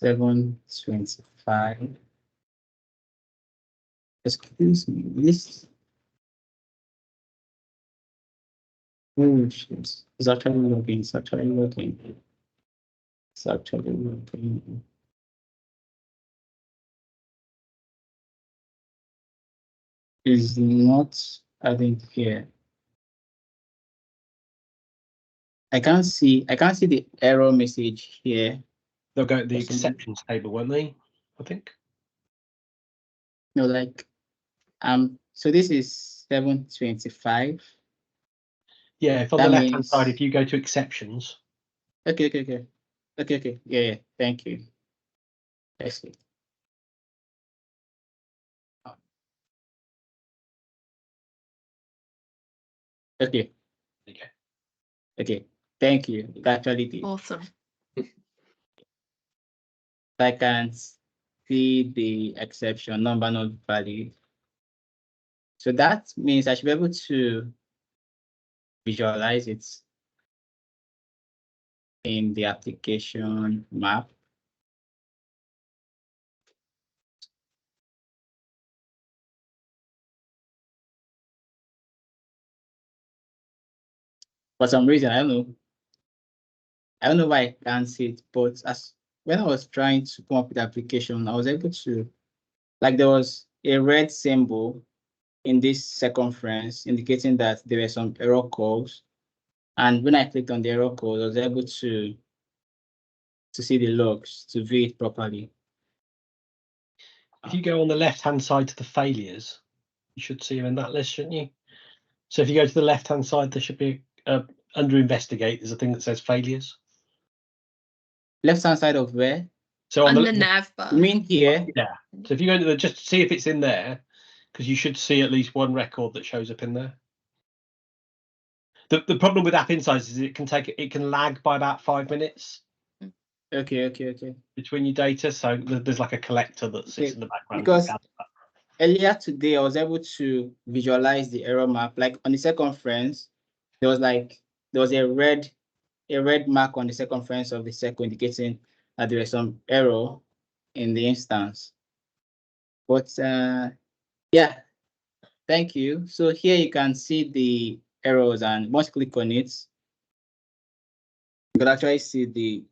$7.25. Excuse me, this. Oh shit! It's actually working. It's actually working. It's actually working. Is not adding here. I can't see the error message here. They'll go to the exceptions table, won't they? I think. No, like so this is 7.25. Yeah, if on the left hand side, if you go to exceptions. Okay. Yeah. Thank you. I see. Okay. Thank you. It actually did. Awesome. I can see the exception number not valid. So that means I should be able to visualize it in the application map. For some reason, I don't know why I can't see it, but when I was trying to come up with the application, I was able to, like, there was a red symbol in this circumference indicating that there were some error calls. And when I clicked on the error code, I was able to see the logs, to view it properly. If you go on the left-hand side to the failures, you should see them in that list, shouldn't you? So if you go to the left-hand side, there should be under investigate, there's a thing that says failures. Left-hand side of where? So on on the nav bar. You mean here? yeah. So if you go into the, just to see if it's in there, because you should see at least one record that shows up in there. The problem with App Insights is it can lag by about 5 minutes Okay. between your data. So there's like a collector that sits Okay, in the background. because earlier today, I was able to visualize the error map. Like on the circumference, there was a red mark on the circumference of the circle indicating that there was some error in the instance. But yeah, thank you. So here you can see the errors, and once you click on it, you can actually see the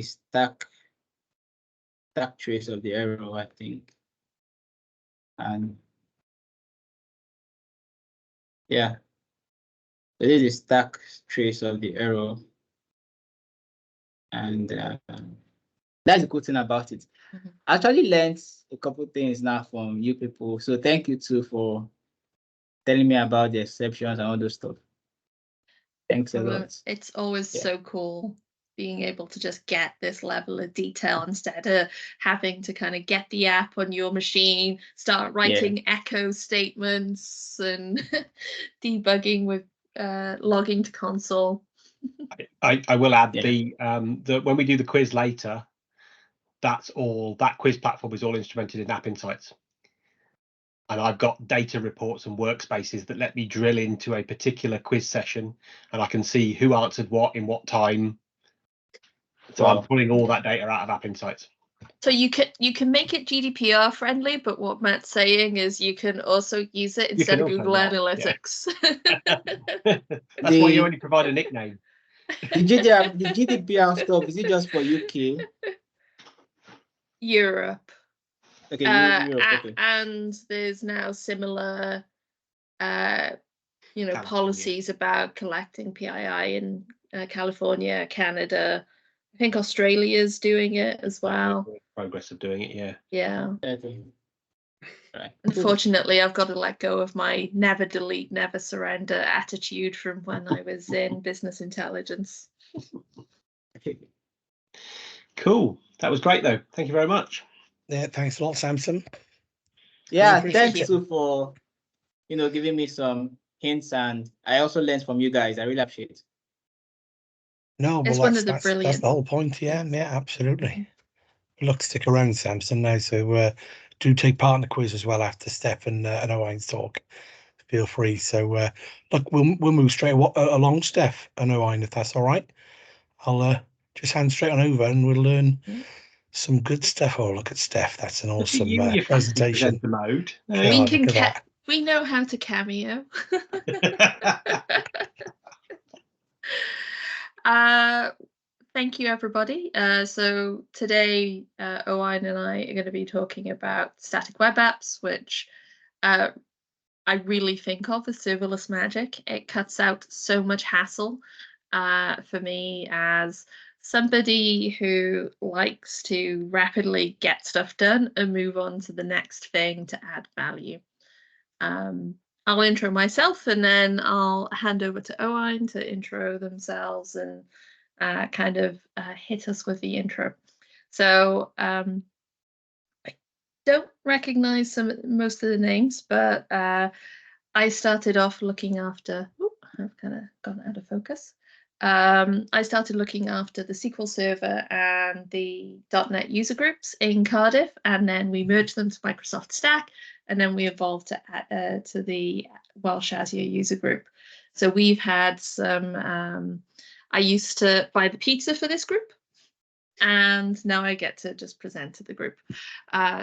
stack trace of the error, I think. And yeah, it is a stack trace of the error. And that's the cool thing about it. I actually learned a couple things now from you people. So thank you too for telling me about the exceptions and all those stuff. Thanks a lot. It's always so cool being able to just get this level of detail instead of having to kind of get the app on your machine, start writing echo statements and debugging with logging to console. I will add the when we do the quiz later, that quiz platform is all instrumented in App Insights. And I've got data reports and workspaces that let me drill into a particular quiz session, and I can see who answered what in what time. So I'm pulling all that data out of App Insights. So you can make it GDPR friendly, but what Matt's saying is you can also use it instead of Google Analytics. Yeah. That's why you only provide a nickname. The GDPR stuff, is it just for UK? Europe. Okay, Europe, okay. And there's now similar policies about collecting PII in California, Canada. I think Australia's doing it as well. Progress of doing it, yeah. Yeah. Okay. Right. Unfortunately, I've got to let go of my never delete, never surrender attitude from when I was in business intelligence. Cool. That was great, though. Thank you very much. Yeah, thanks a lot, Samson. Yeah, thanks too for giving me some hints, and I also learned from you guys. I really appreciate it. No, well, that's the whole point. Yeah, absolutely. Look, stick around, Samson. Now, so do take part in the quiz as well after Steph and Owain's talk. Feel free. So, look, we'll move straight along, Steph and Owain, if that's all right. I'll just hand straight on over, and we'll learn some good stuff. Oh, look at Steph. That's an awesome presentation. Mode. We know how to cameo. Thank you, everybody. So today, Owain and I are going to be talking about static web apps, which I really think of as serverless magic. It cuts out so much hassle for me as somebody who likes to rapidly get stuff done and move on to the next thing to add value. I'll intro myself, and then I'll hand over to Owain to intro themselves and kind of hit us with the intro. So I don't recognize most of the names, but I started off looking after. I've kind of gone out of focus. I started looking after the SQL Server and the .NET user groups in Cardiff, and then we merged them to Microsoft Stack, and then we evolved to the Welsh Azure user group. So we've had some. I used to buy the pizza for this group, and now I get to just present to the group.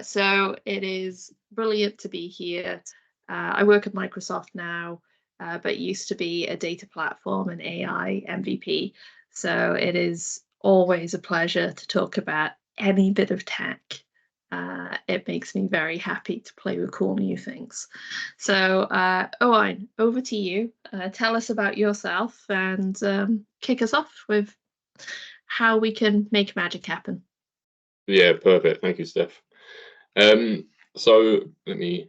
So it is brilliant to be here. I work at Microsoft now. But used to be a data platform and AI MVP. So it is always a pleasure to talk about any bit of tech. It makes me very happy to play with cool new things. So Owain, over to you. Tell us about yourself and kick us off with how we can make magic happen. Yeah, perfect. Thank you, Steph. So let me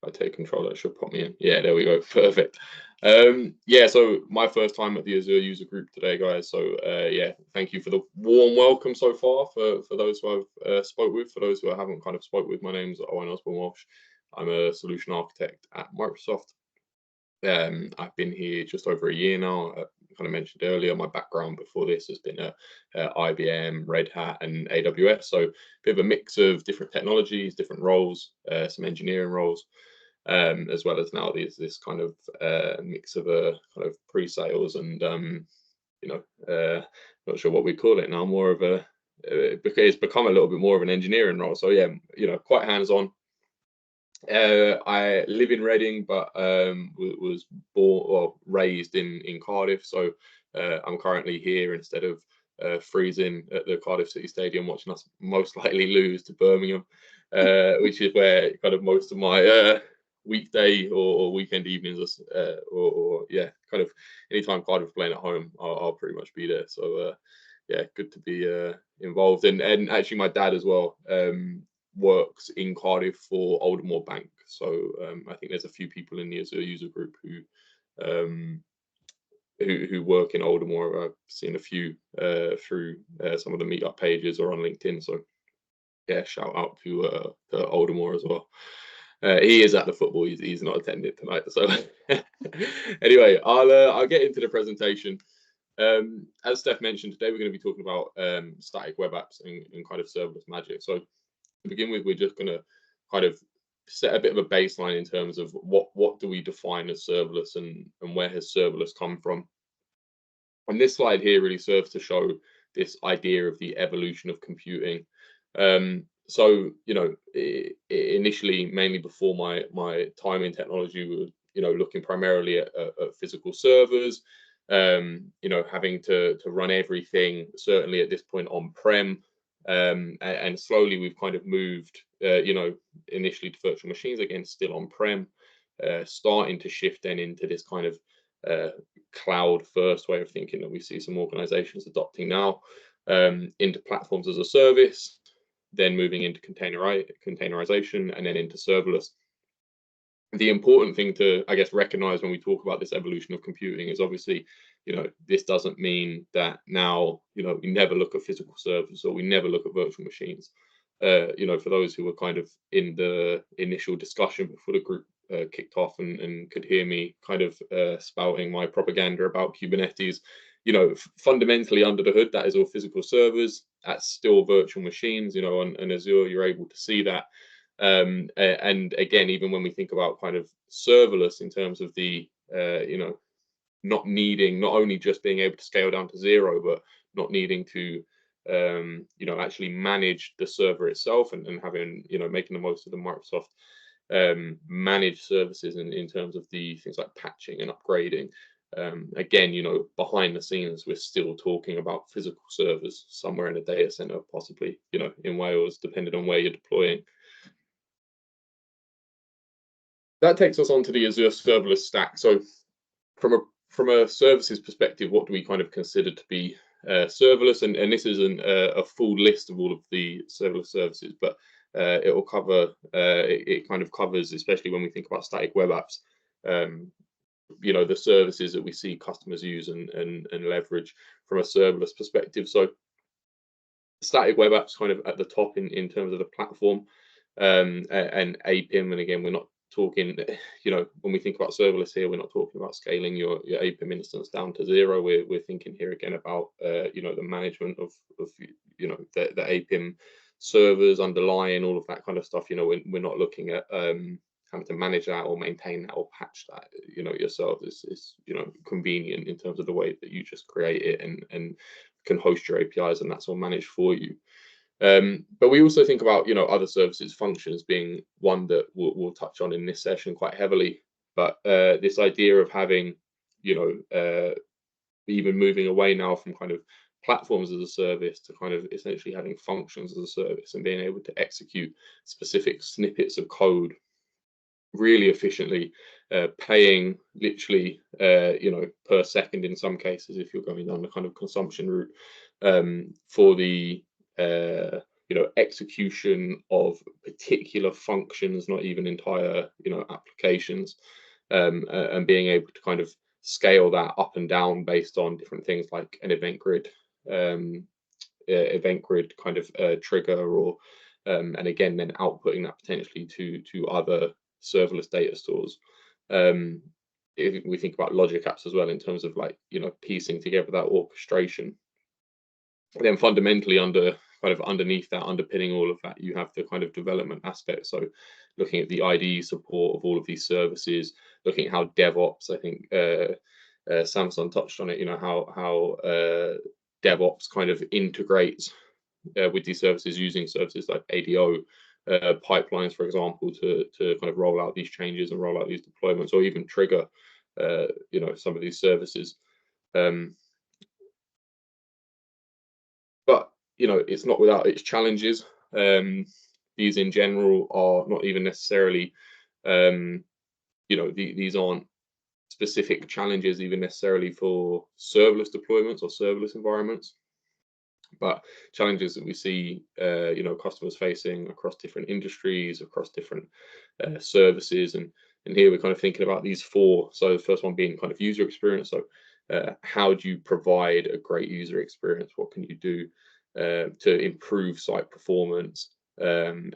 I take control, that should put me in. Yeah, there we go. Perfect. Yeah, so my first time at the Azure user group today, guys. So yeah, thank you for the warm welcome so far for those who I've spoke with. For those who I haven't kind of spoke with, my name's Owain Osborne-Walsh. I'm a solution architect at Microsoft. I've been here just over a year now. I kind of mentioned earlier, my background before this has been IBM, Red Hat, and AWS. So a bit of a mix of different technologies, different roles, some engineering roles, as well as now this kind of mix of a kind of pre-sales and you know, not sure what we call it now. More of a it's become a little bit more of an engineering role. So yeah, you know, quite hands-on. I live in Reading, but was born or raised in Cardiff. So I'm currently here instead of freezing at the Cardiff City Stadium, watching us most likely lose to Birmingham, which is where kind of most of my weekday or weekend evenings, or yeah, kind of anytime Cardiff playing at home, I'll pretty much be there. So yeah, good to be involved. And actually, my dad as well. Works in Cardiff for Aldermore Bank, so I think there's a few people in the Azure user group who work in Aldermore. I've seen a few through some of the meetup pages or on LinkedIn. So yeah, shout out to Aldermore as well. He is at the football. He's not attending tonight. So anyway, I'll get into the presentation. As Steph mentioned, today we're going to be talking about static web apps and kind of serverless magic. So to begin with, we're just going to kind of set a bit of a baseline in terms of what do we define as serverless and where has serverless come from. And this slide here really serves to show this idea of the evolution of computing. So, you know, initially, mainly before my time in technology, we were, you know, looking primarily at physical servers, you know, having to run everything, certainly at this point on-prem. And slowly we've kind of moved, you know, initially to virtual machines, again, still on-prem, starting to shift then into this kind of cloud first way of thinking that we see some organizations adopting now, into platforms as a service, then moving into containerization, and then into serverless. The important thing to, I guess, recognize when we talk about this evolution of computing is obviously, you know, this doesn't mean that now, you know, we never look at physical servers or we never look at virtual machines. You know, for those who were kind of in the initial discussion before the group kicked off and could hear me kind of spouting my propaganda about Kubernetes, you know, fundamentally under the hood, that is all physical servers. That's still virtual machines, you know, on Azure, you're able to see that. And again, even when we think about kind of serverless in terms of the, you know, not only just being able to scale down to zero, but not needing to, you know, actually manage the server itself and having, you know, making the most of the Microsoft managed services in terms of the things like patching and upgrading. Again, you know, behind the scenes, we're still talking about physical servers somewhere in a data center, possibly, you know, in Wales, depending on where you're deploying. That takes us on to the Azure serverless stack. So from a services perspective, what do we kind of consider to be serverless? And this isn't a full list of all of the serverless services, but it will cover, it kind of covers, especially when we think about static web apps, you know, the services that we see customers use and leverage from a serverless perspective. So static web apps kind of at the top in terms of the platform, and APIM. And again, we're not talking, you know, when we think about serverless here, we're not talking about scaling your APIM instance down to zero. We're thinking here again about, you know, the management of you know, the APIM servers underlying all of that kind of stuff. You know, we're not looking at having to manage that or maintain that or patch that, you know, yourself. Is you know, convenient in terms of the way that you just create it and can host your APIs, and that's all managed for you. But we also think about, you know, other services, functions being one that we'll touch on in this session quite heavily. But this idea of having, you know, even moving away now from kind of platforms as a service to kind of essentially having functions as a service and being able to execute specific snippets of code really efficiently, paying literally, you know, per second in some cases if you're going down the kind of consumption route, for the execution of particular functions, not even entire, applications, and being able to kind of scale that up and down based on different things like an event grid kind of trigger, or and again then outputting that potentially to other serverless data stores. If we think about logic apps as well, in terms of like piecing together that orchestration, then fundamentally underneath that, underpinning all of that, you have the kind of development aspect. So looking at the IDE support of all of these services, looking at how DevOps, I think Samson touched on it, how DevOps kind of integrates with these services, using services like ADO pipelines, for example, to kind of roll out these changes and roll out these deployments, or even trigger some of these services. But it's not without its challenges. These in general are not even necessarily these aren't specific challenges even necessarily for serverless deployments or serverless environments, but challenges that we see customers facing across different industries, across different services. And here we're kind of thinking about these four. So the first one being kind of user experience. So how do you provide a great user experience? What can you do to improve site performance, and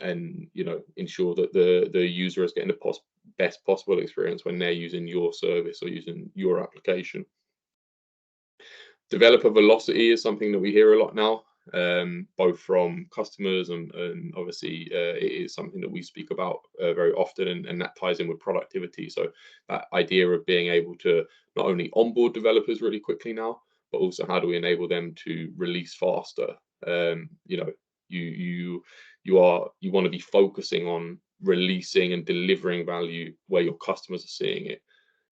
ensure that the user is getting the best possible experience when they're using your service or using your application? Developer velocity is something that we hear a lot now, both from customers and obviously it is something that we speak about very often, and that ties in with productivity. So that idea of being able to not only onboard developers really quickly now, but also how do we enable them to release faster? You want to be focusing on releasing and delivering value where your customers are seeing it.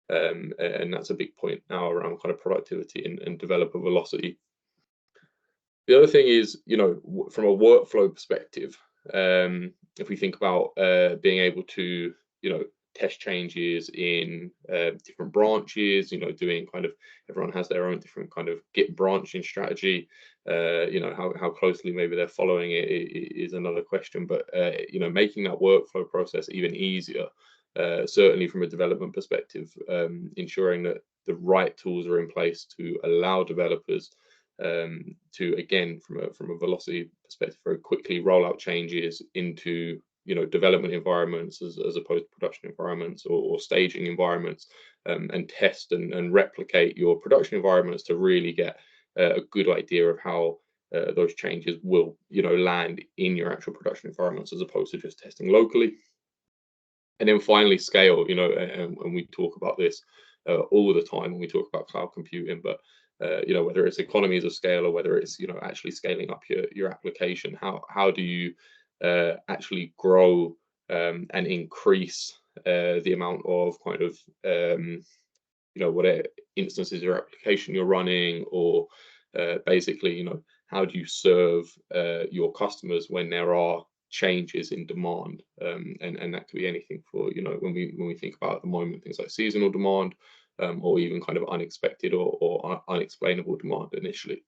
And that's a big point now around kind of productivity and developer velocity. The other thing is, from a workflow perspective, if we think about being able to, test changes in different branches, doing kind of, everyone has their own different kind of Git branching strategy. How closely maybe they're following it is another question, but making that workflow process even easier. Certainly from a development perspective, ensuring that the right tools are in place to allow developers to, again, from a velocity perspective, very quickly roll out changes into development environments as opposed to production environments or staging environments, and test and replicate your production environments to really get a good idea of how those changes will land in your actual production environments, as opposed to just testing locally. And then finally, scale. And we talk about this all the time when we talk about cloud computing, but whether it's economies of scale or whether it's actually scaling up your application, how do you actually grow and increase the amount of kind of whatever instances of your application you're running, or basically how do you serve your customers when there are changes in demand, and that could be anything for when we think about at the moment things like seasonal demand, or even kind of unexpected or unexplainable demand initially.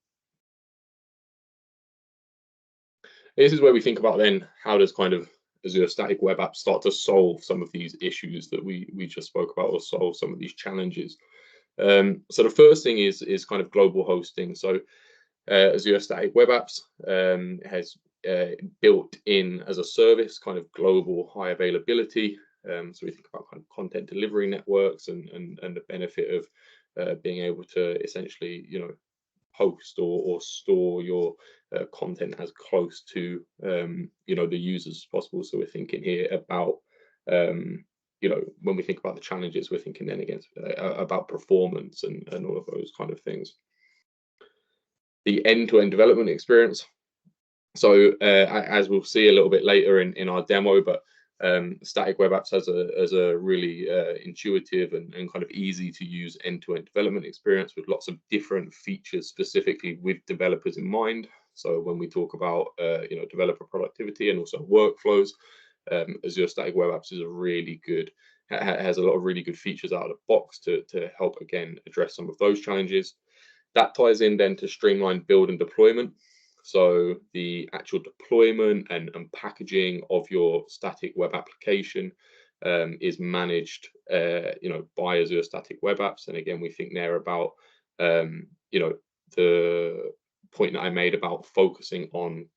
This is where we think about then how does kind of Azure Static Web Apps start to solve some of these issues that we just spoke about, or solve some of these challenges. So the first thing is kind of global hosting. So Azure Static Web Apps has built in as a service kind of global high availability. So we think about kind of content delivery networks and the benefit of being able to essentially host or store your content as close to the users as possible. So we're thinking here about when we think about the challenges, we're thinking then again about performance and all of those kind of things. The end-to-end development experience. So as we'll see a little bit later in our demo, but Static Web Apps has a really intuitive and kind of easy to use end-to-end development experience with lots of different features specifically with developers in mind. So when we talk about developer productivity and also workflows, Azure Static Web Apps is has a lot of really good features out of the box to help again address some of those challenges. That ties in then to streamlined build and deployment. So the actual deployment and packaging of your static web application is managed, by Azure Static Web Apps. And again, we think there about, the point that I made about focusing on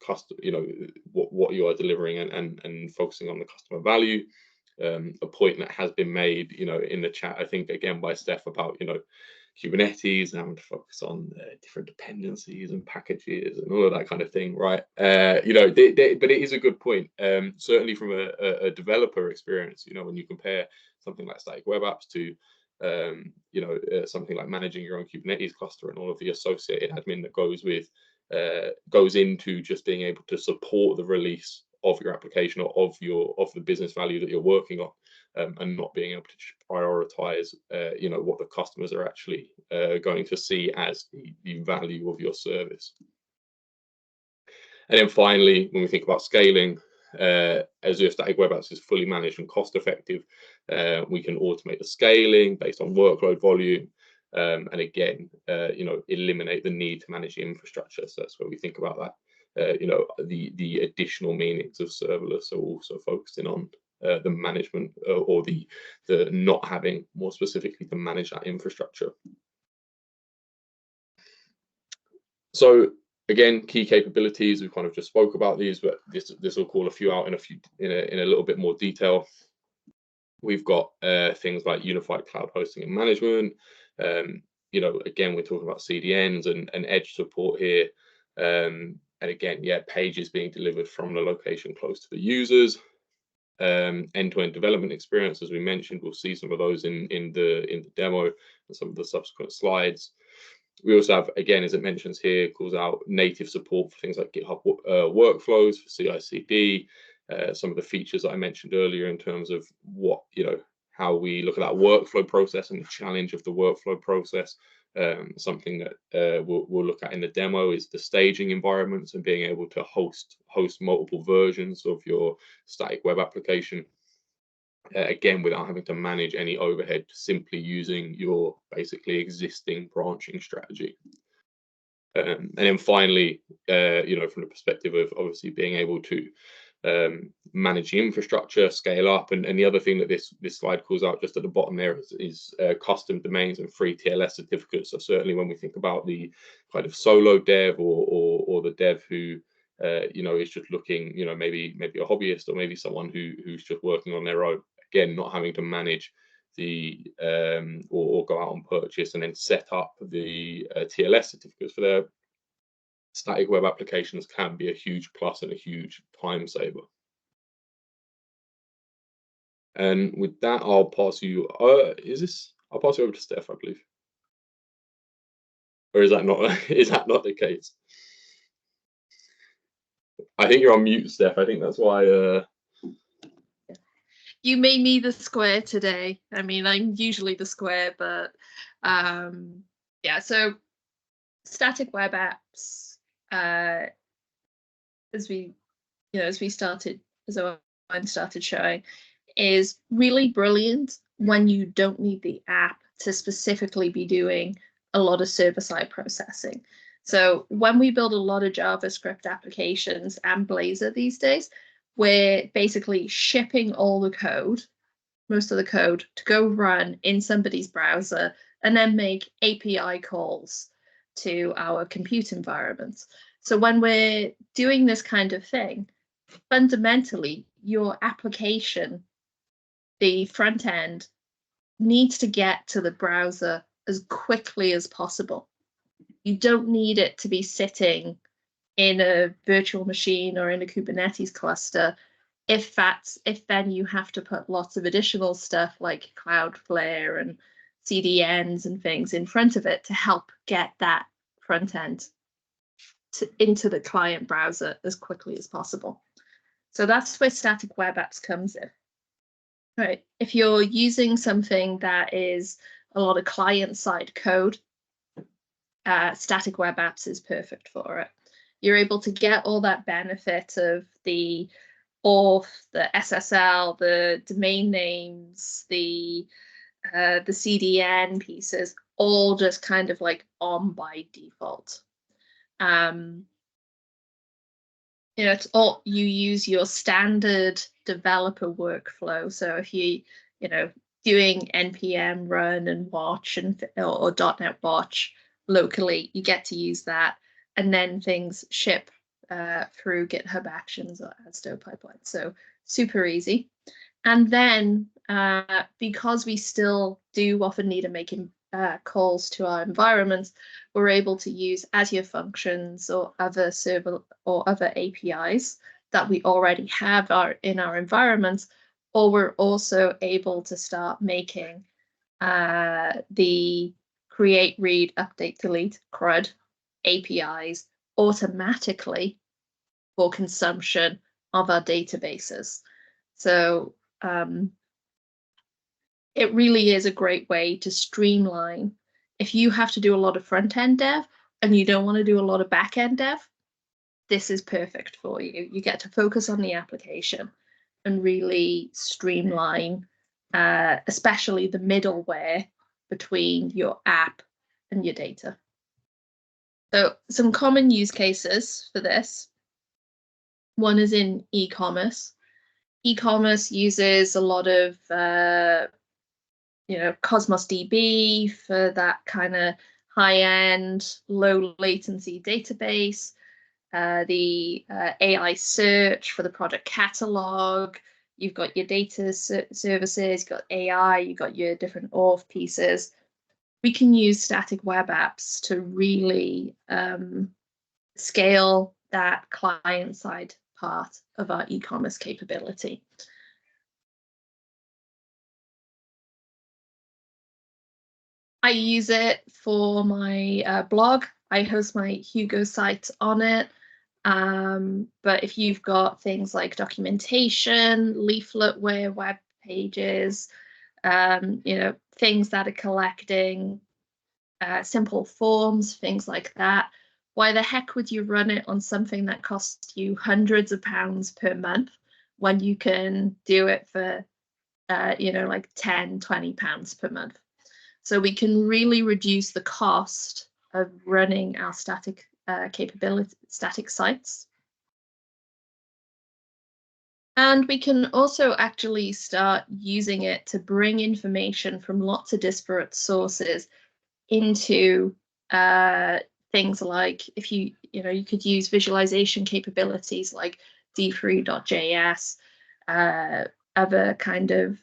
what you are delivering and focusing on the customer value. A point that has been made, in the chat, I think again by Steph, about Kubernetes and having to focus on different dependencies and packages and all of that kind of thing, right? But it is a good point. Certainly from a developer experience, when you compare something like Static Web Apps to something like managing your own Kubernetes cluster and all of the associated admin that goes into just being able to support the release of your application or of the business value that you're working on, and not being able to prioritize what the customers are actually going to see as the value of your service. And then finally, when we think about scaling, Azure Static Web Apps is fully managed and cost effective. We can automate the scaling based on workload volume, and again, eliminate the need to manage the infrastructure. So that's where we think about that. The additional meanings of serverless are also focusing on the management or the not having, more specifically, to manage that infrastructure. So again, key capabilities, we've kind of just spoke about these, but this will call a few out in a little bit more detail. We've got things like unified cloud hosting and management. Again, we're talking about CDNs and edge support here. And again, pages being delivered from the location close to the users. End-to-end development experience, as we mentioned, we'll see some of those in the demo and some of the subsequent slides. We also have, again, as it mentions here, calls out native support for things like GitHub workflows for CI/CD. Some of the features that I mentioned earlier in terms of how we look at that workflow process and the challenge of the workflow process. Something that we'll look at in the demo is the staging environments and being able to host multiple versions of your static web application. Again, without having to manage any overhead, simply using your basically existing branching strategy. And then finally, from the perspective of obviously being able to manage the infrastructure, scale up, and the other thing that this slide calls out just at the bottom there is custom domains and free TLS certificates. So certainly when we think about the kind of solo dev or the dev who is just looking, maybe a hobbyist or maybe someone who's just working on their own, again, not having to manage the or go out and purchase and then set up the TLS certificates for their static web applications can be a huge plus and a huge time saver. And with that, I'll pass you. I'll pass you over to Steph, I believe. Or is that not? Is that not the case? I think you're on mute, Steph. I think that's why. You made me the square today. I mean, I'm usually the square, but yeah. So static web apps. As Owain started showing, is really brilliant when you don't need the app to specifically be doing a lot of server-side processing. So when we build a lot of JavaScript applications and Blazor these days, we're basically shipping all the code, most of the code, to go run in somebody's browser and then make API calls to our compute environments. So when we're doing this kind of thing, fundamentally, your application, the front end, needs to get to the browser as quickly as possible. You don't need it to be sitting in a virtual machine or in a Kubernetes cluster. If then you have to put lots of additional stuff like Cloudflare and CDNs and things in front of it to help get that front end into the client browser as quickly as possible. So that's where static web apps comes in. Right. If you're using something that is a lot of client-side code, static web apps is perfect for it. You're able to get all that benefit of the auth, the SSL, the domain names, the CDN pieces, all just kind of like on by default. you know, it's all, you use your standard developer workflow. So if you know, doing npm run and watch or .NET watch locally, you get to use that, and then things ship through GitHub Actions or Azure pipeline. So super easy. And then because we still do often need to make calls to our environments, we're able to use Azure functions or other APIs that we already have in our environments, or we're also able to start making the create, read, update, delete, CRUD APIs automatically for consumption of our databases. So it really is a great way to streamline. If you have to do a lot of front-end dev and you don't want to do a lot of back-end dev, this is perfect for you. You get to focus on the application and really streamline, especially the middleware between your app and your data. So some common use cases for this. One is in e-commerce. E-commerce uses a lot of you know, Cosmos DB for that kind of high-end, low latency database, the AI search for the product catalog. You've got your data services, you've got AI, you've got your different auth pieces. We can use static web apps to really scale that client-side part of our e-commerce capability. I use it for my blog. I host my Hugo site on it. But if you've got things like documentation, leafletware, web pages, you know, things that are collecting simple forms, things like that, why the heck would you run it on something that costs you hundreds of pounds per month when you can do it for, you know, like 10, 20 pounds per month? So we can really reduce the cost of running our static static sites. And we can also actually start using it to bring information from lots of disparate sources into things like, if you know, you could use visualization capabilities like d3.js, other kind of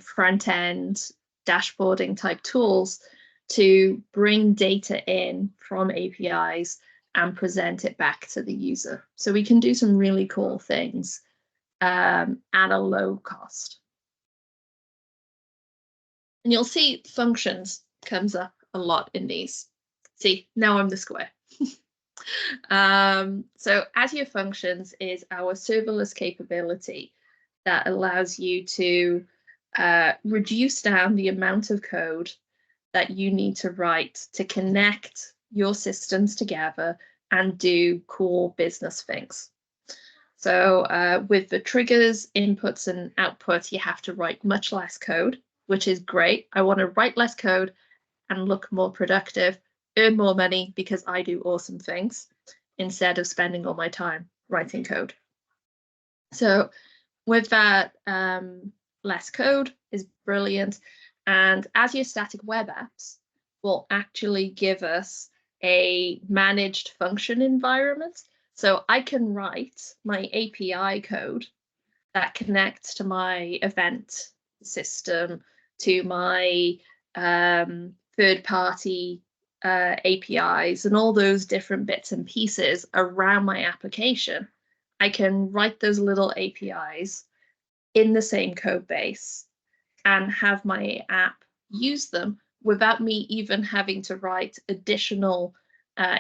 front-end dashboarding type tools to bring data in from APIs and present it back to the user. So we can do some really cool things at a low cost. And you'll see functions comes up a lot in these. See, now I'm the square. So Azure Functions is our serverless capability that allows you to reduce down the amount of code that you need to write to connect your systems together and do cool business things. So with the triggers, inputs, and outputs, you have to write much less code, which is great. I want to write less code and look more productive, earn more money because I do awesome things instead of spending all my time writing code. So with that, less code is brilliant. And Azure Static Web Apps will actually give us a managed function environment. So I can write my API code that connects to my event system, to my third-party APIs, and all those different bits and pieces around my application. I can write those little APIs in the same code base and have my app use them without me even having to write additional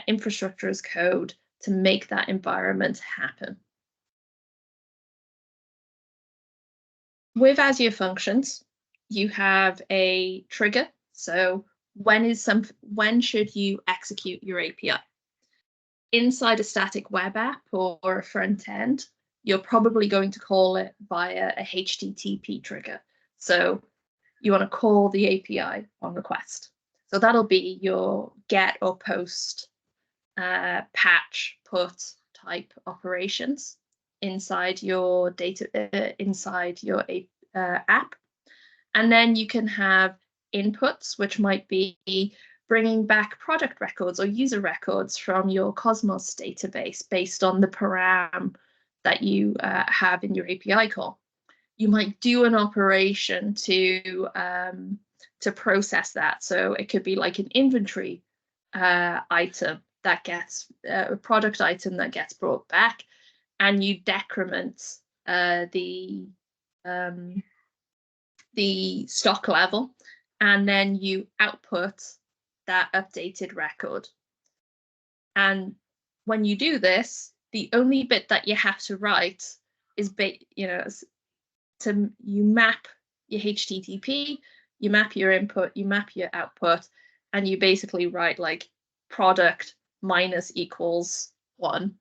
infrastructure as code to make that environment happen. With Azure Functions, you have a trigger. So when should you execute your API? Inside a static web app or a front end, you're probably going to call it via a HTTP trigger. So you want to call the API on request. So that'll be your get or post, patch, put type operations inside your app. And then you can have inputs, which might be bringing back product records or user records from your Cosmos database based on the param that you have in your API call. You might do an operation to process that. So it could be like an inventory item that gets a product item that gets brought back, and you decrement the stock level, and then you output that updated record. And when you do this, the only bit that you have to write is you map your HTTP, you map your input, you map your output, and you basically write like product minus equals 1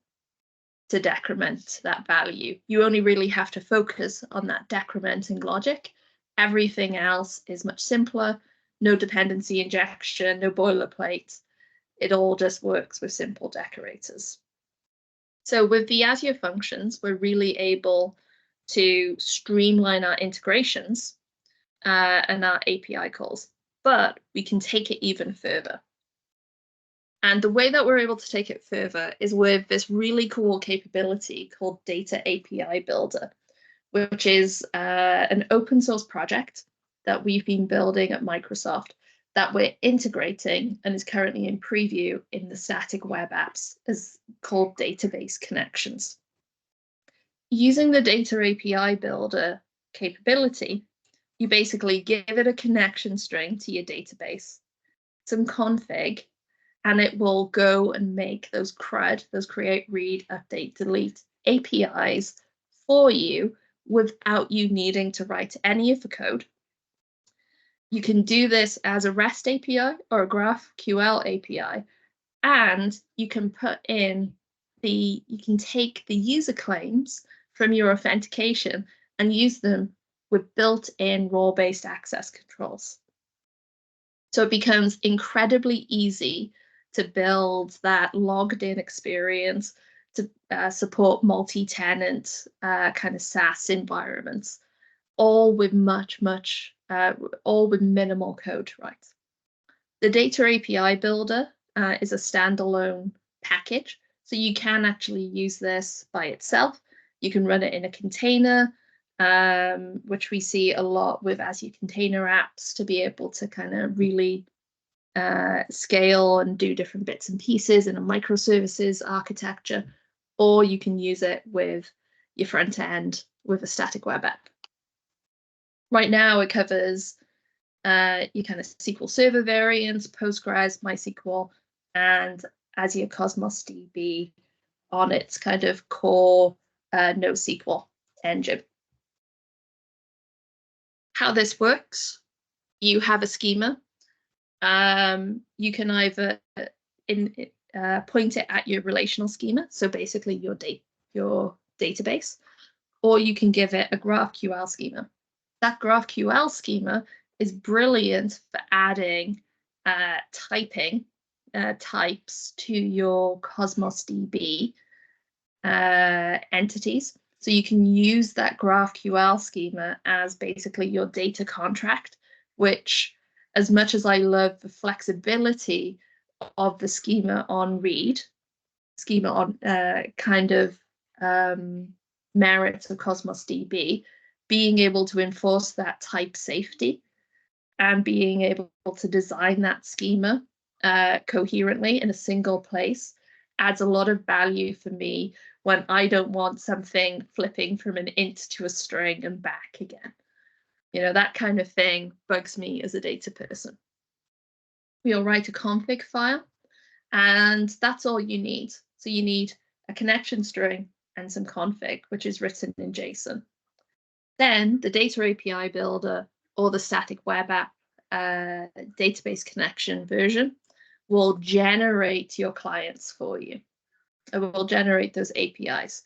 to decrement that value. You only really have to focus on that decrementing logic. Everything else is much simpler. No dependency injection, no boilerplate. It all just works with simple decorators. So with the Azure functions, we're really able to streamline our integrations and our API calls, but we can take it even further. And the way that we're able to take it further is with this really cool capability called Data API Builder, which is an open source project that we've been building at Microsoft that we're integrating and is currently in preview in the static web apps as called database connections. Using the Data API Builder capability, you basically give it a connection string to your database, some config, and it will go and make those CRUD, those create, read, update, delete APIs for you without you needing to write any of the code. You can do this as a REST API or a GraphQL API, and you can put in you can take the user claims from your authentication and use them with built-in role-based access controls. So it becomes incredibly easy to build that logged-in experience to support multi-tenant kind of SaaS environments, all with all with minimal code, right? The Data API Builder is a standalone package, so you can actually use this by itself. You can run it in a container, which we see a lot with Azure Container Apps to be able to kind of really scale and do different bits and pieces in a microservices architecture, or you can use it with your front end with a static web app. Right now, it covers your kind of SQL Server variants, Postgres, MySQL, and Azure Cosmos DB on its kind of core NoSQL engine. How this works, you have a schema. You can either point it at your relational schema, so basically your database, or you can give it a GraphQL schema. That GraphQL schema is brilliant for adding types to your Cosmos DB entities. So you can use that GraphQL schema as basically your data contract, which, as much as I love the flexibility of the schema on read, schema on kind of merits of Cosmos DB, being able to enforce that type safety and being able to design that schema coherently in a single place adds a lot of value for me when I don't want something flipping from an int to a string and back again. You know, that kind of thing bugs me as a data person. We'll write a config file, and that's all you need. So you need a connection string and some config, which is written in JSON. Then the Data API Builder or the static web app database connection version will generate your clients for you. It will generate those APIs,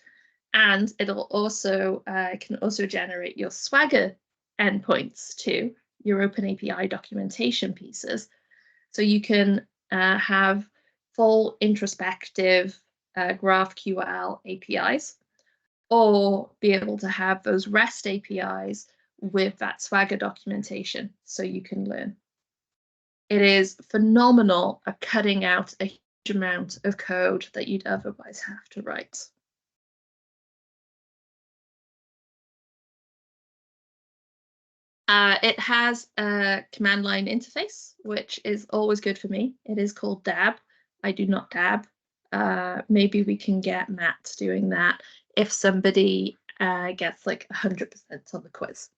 and it'll also can also generate your Swagger endpoints too, your OpenAPI documentation pieces. So you can have full introspective GraphQL APIs, or be able to have those REST APIs with that Swagger documentation so you can learn. It is phenomenal at cutting out a huge amount of code that you'd otherwise have to write. It has a command line interface, which is always good for me. It is called dab. I do not dab. Maybe we can get Matt doing that if somebody gets like 100% on the quiz.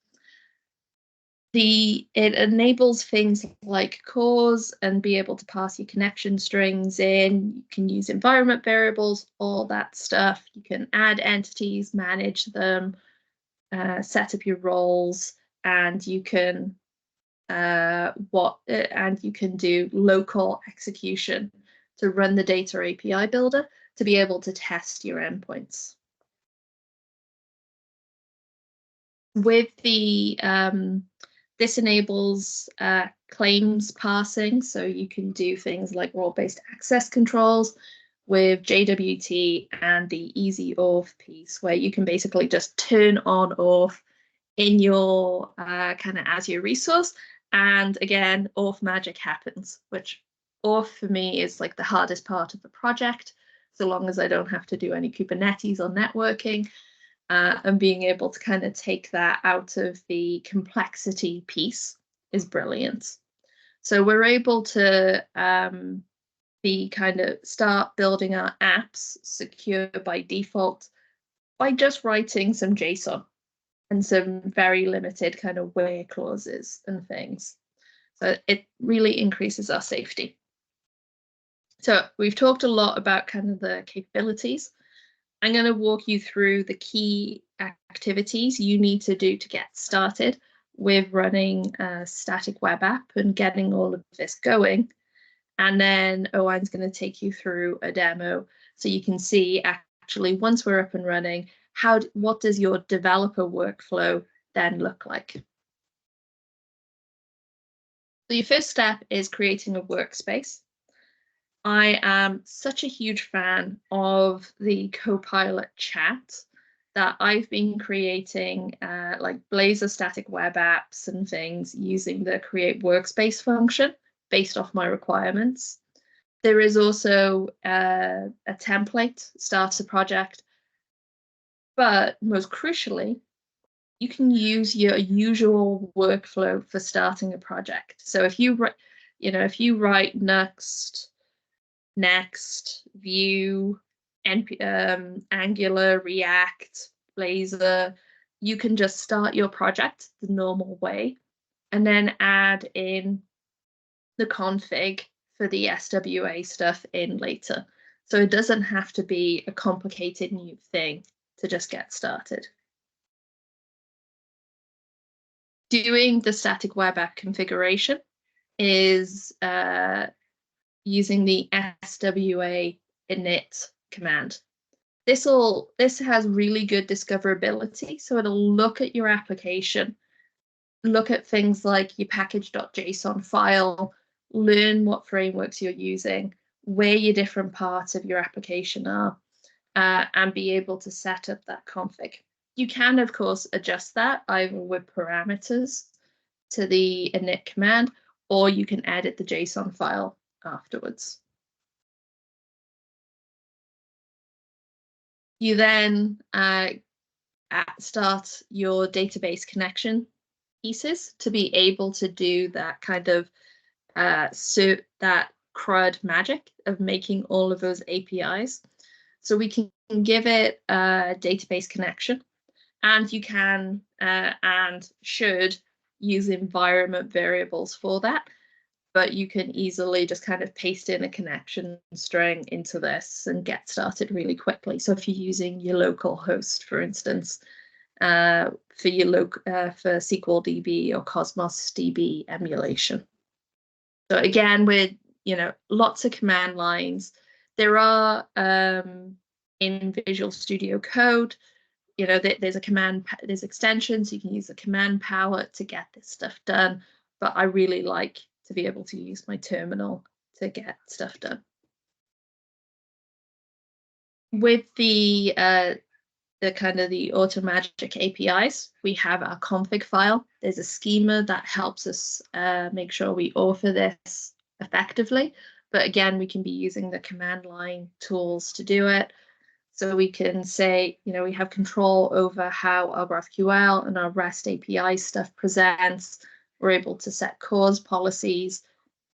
It enables things like cores and be able to pass your connection strings in. You can use environment variables, all that stuff. You can add entities, manage them, set up your roles, and you can do local execution to run the data API builder to be able to test your endpoints. With the this enables claims parsing, so you can do things like role-based access controls with JWT and the easy auth piece, where you can basically just turn on auth in your kind of Azure resource, and again, auth magic happens, which auth for me is like the hardest part of the project, so long as I don't have to do any Kubernetes or networking, and being able to kind of take that out of the complexity piece is brilliant. So we're able to start building our apps secure by default by just writing some JSON and some very limited kind of where clauses and things. So it really increases our safety. So we've talked a lot about kind of the capabilities. I'm going to walk you through the key activities you need to do to get started with running a static web app and getting all of this going. And then Owain's going to take you through a demo so you can see actually once we're up and running, what does your developer workflow then look like? So your first step is creating a workspace. I am such a huge fan of the Copilot chat that I've been creating like Blazor static web apps and things using the create workspace function based off my requirements. There is also a template, start a project, but most crucially, you can use your usual workflow for starting a project. So if you write Next, Vue, Angular, React, Blazor, you can just start your project the normal way and then add in the config for the SWA stuff in later. So it doesn't have to be a complicated new thing to just get started. Doing the static web app configuration is using the SWA init command. This has really good discoverability, so it'll look at your application, look at things like your package.json file, learn what frameworks you're using, where your different parts of your application are, and be able to set up that config. You can, of course, adjust that either with parameters to the init command, or you can edit the JSON file afterwards. You then start your database connection pieces to be able to do that kind of that CRUD magic of making all of those APIs. So we can give it a database connection, and you can and should use environment variables for that. But you can easily just kind of paste in a connection string into this and get started really quickly. So if you're using your local host, for instance, for your for SQL DB or Cosmos DB emulation. So again, with lots of command lines, there are in Visual Studio Code, there's extensions. You can use the command palette to get this stuff done. But I really like to be able to use my terminal to get stuff done. with the kind of the Automagic APIs, we have our config file. There's a schema that helps us make sure we author this effectively. But again, we can be using the command line tools to do it. So we can say, you know, we have control over how our GraphQL and our REST API stuff presents. We're able to set cause policies,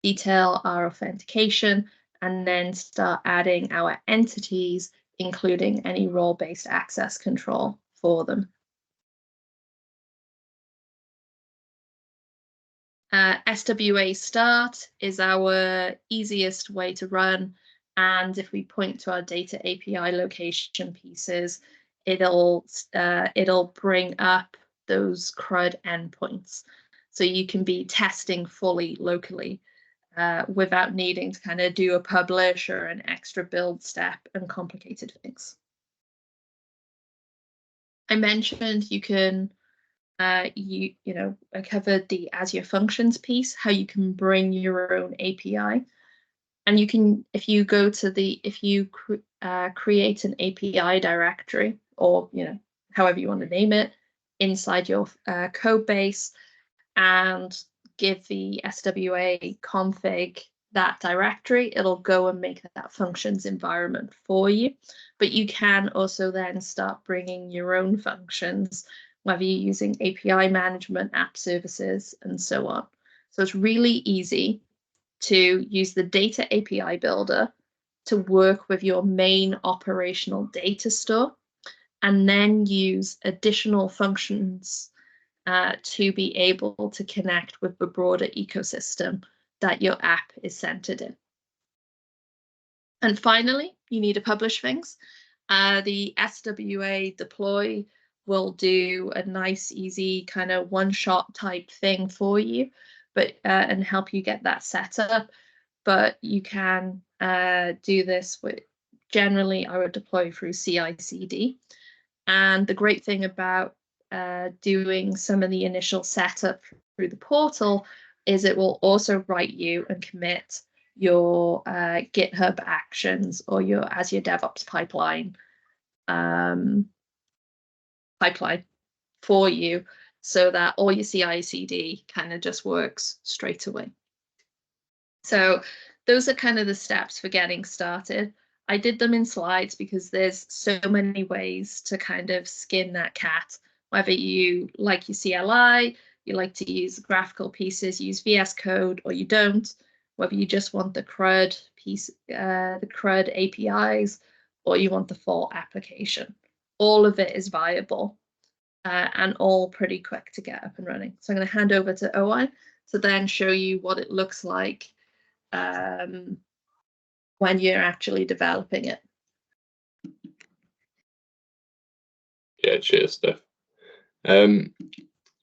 detail our authentication, and then start adding our entities, including any role-based access control for them. SWA start is our easiest way to run. And if we point to our data API location pieces, it'll bring up those CRUD endpoints. So you can be testing fully locally without needing to kind of do a publish or an extra build step and complicated things. I mentioned you can, I covered the Azure Functions piece, how you can bring your own API. And you can, if you go to create an API directory, or however you want to name it, inside your code base, and give the SWA config that directory, it'll go and make that functions environment for you. But you can also then start bringing your own functions, whether you're using API management, app services, and so on. So it's really easy to use the data API builder to work with your main operational data store, and then use additional functions to be able to connect with the broader ecosystem that your app is centered in. And finally, you need to publish things. The SWA deploy will do a nice, easy kind of one-shot type thing for you, but and help you get that set up. But you can do this with, generally I would deploy through CI/CD. And the great thing about doing some of the initial setup through the portal is it will also write you and commit your GitHub actions or your Azure DevOps pipeline for you, so that all your CI/CD kind of just works straight away. So those are kind of the steps for getting started. I did them in slides because there's so many ways to kind of skin that cat. Whether you like your CLI, you like to use graphical pieces, use VS Code, or you don't. Whether you just want the CRUD piece, the CRUD APIs, or you want the full application. All of it is viable and all pretty quick to get up and running. So I'm going to hand over to Owain to then show you what it looks like when you're actually developing it. Yeah, cheers, Steph.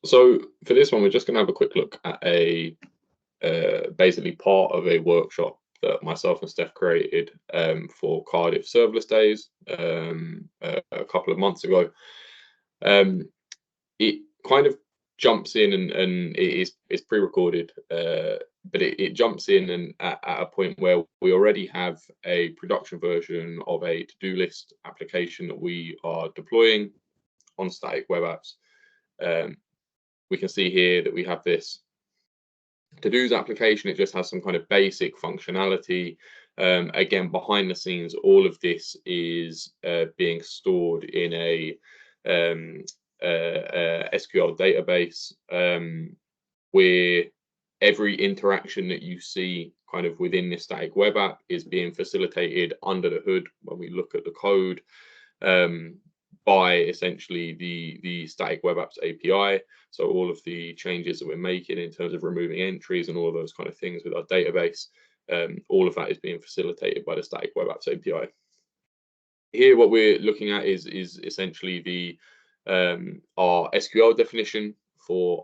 So for this one, we're just going to have a quick look at a basically part of a workshop that myself and Steph created for Cardiff Serverless Days a couple of months ago. It kind of jumps in and it's pre-recorded, but it jumps in and at a point where we already have a production version of a to-do list application that we are deploying on Static Web Apps. We can see here that we have this to-dos application. It just has some kind of basic functionality. Again, behind the scenes, all of this is being stored in a SQL database, where every interaction that you see kind of within this static web app is being facilitated under the hood when we look at the code by essentially the static web apps API. So all of the changes that we're making in terms of removing entries and all of those kind of things with our database, all of that is being facilitated by the static web apps API. Here, what we're looking at is essentially the our SQL definition for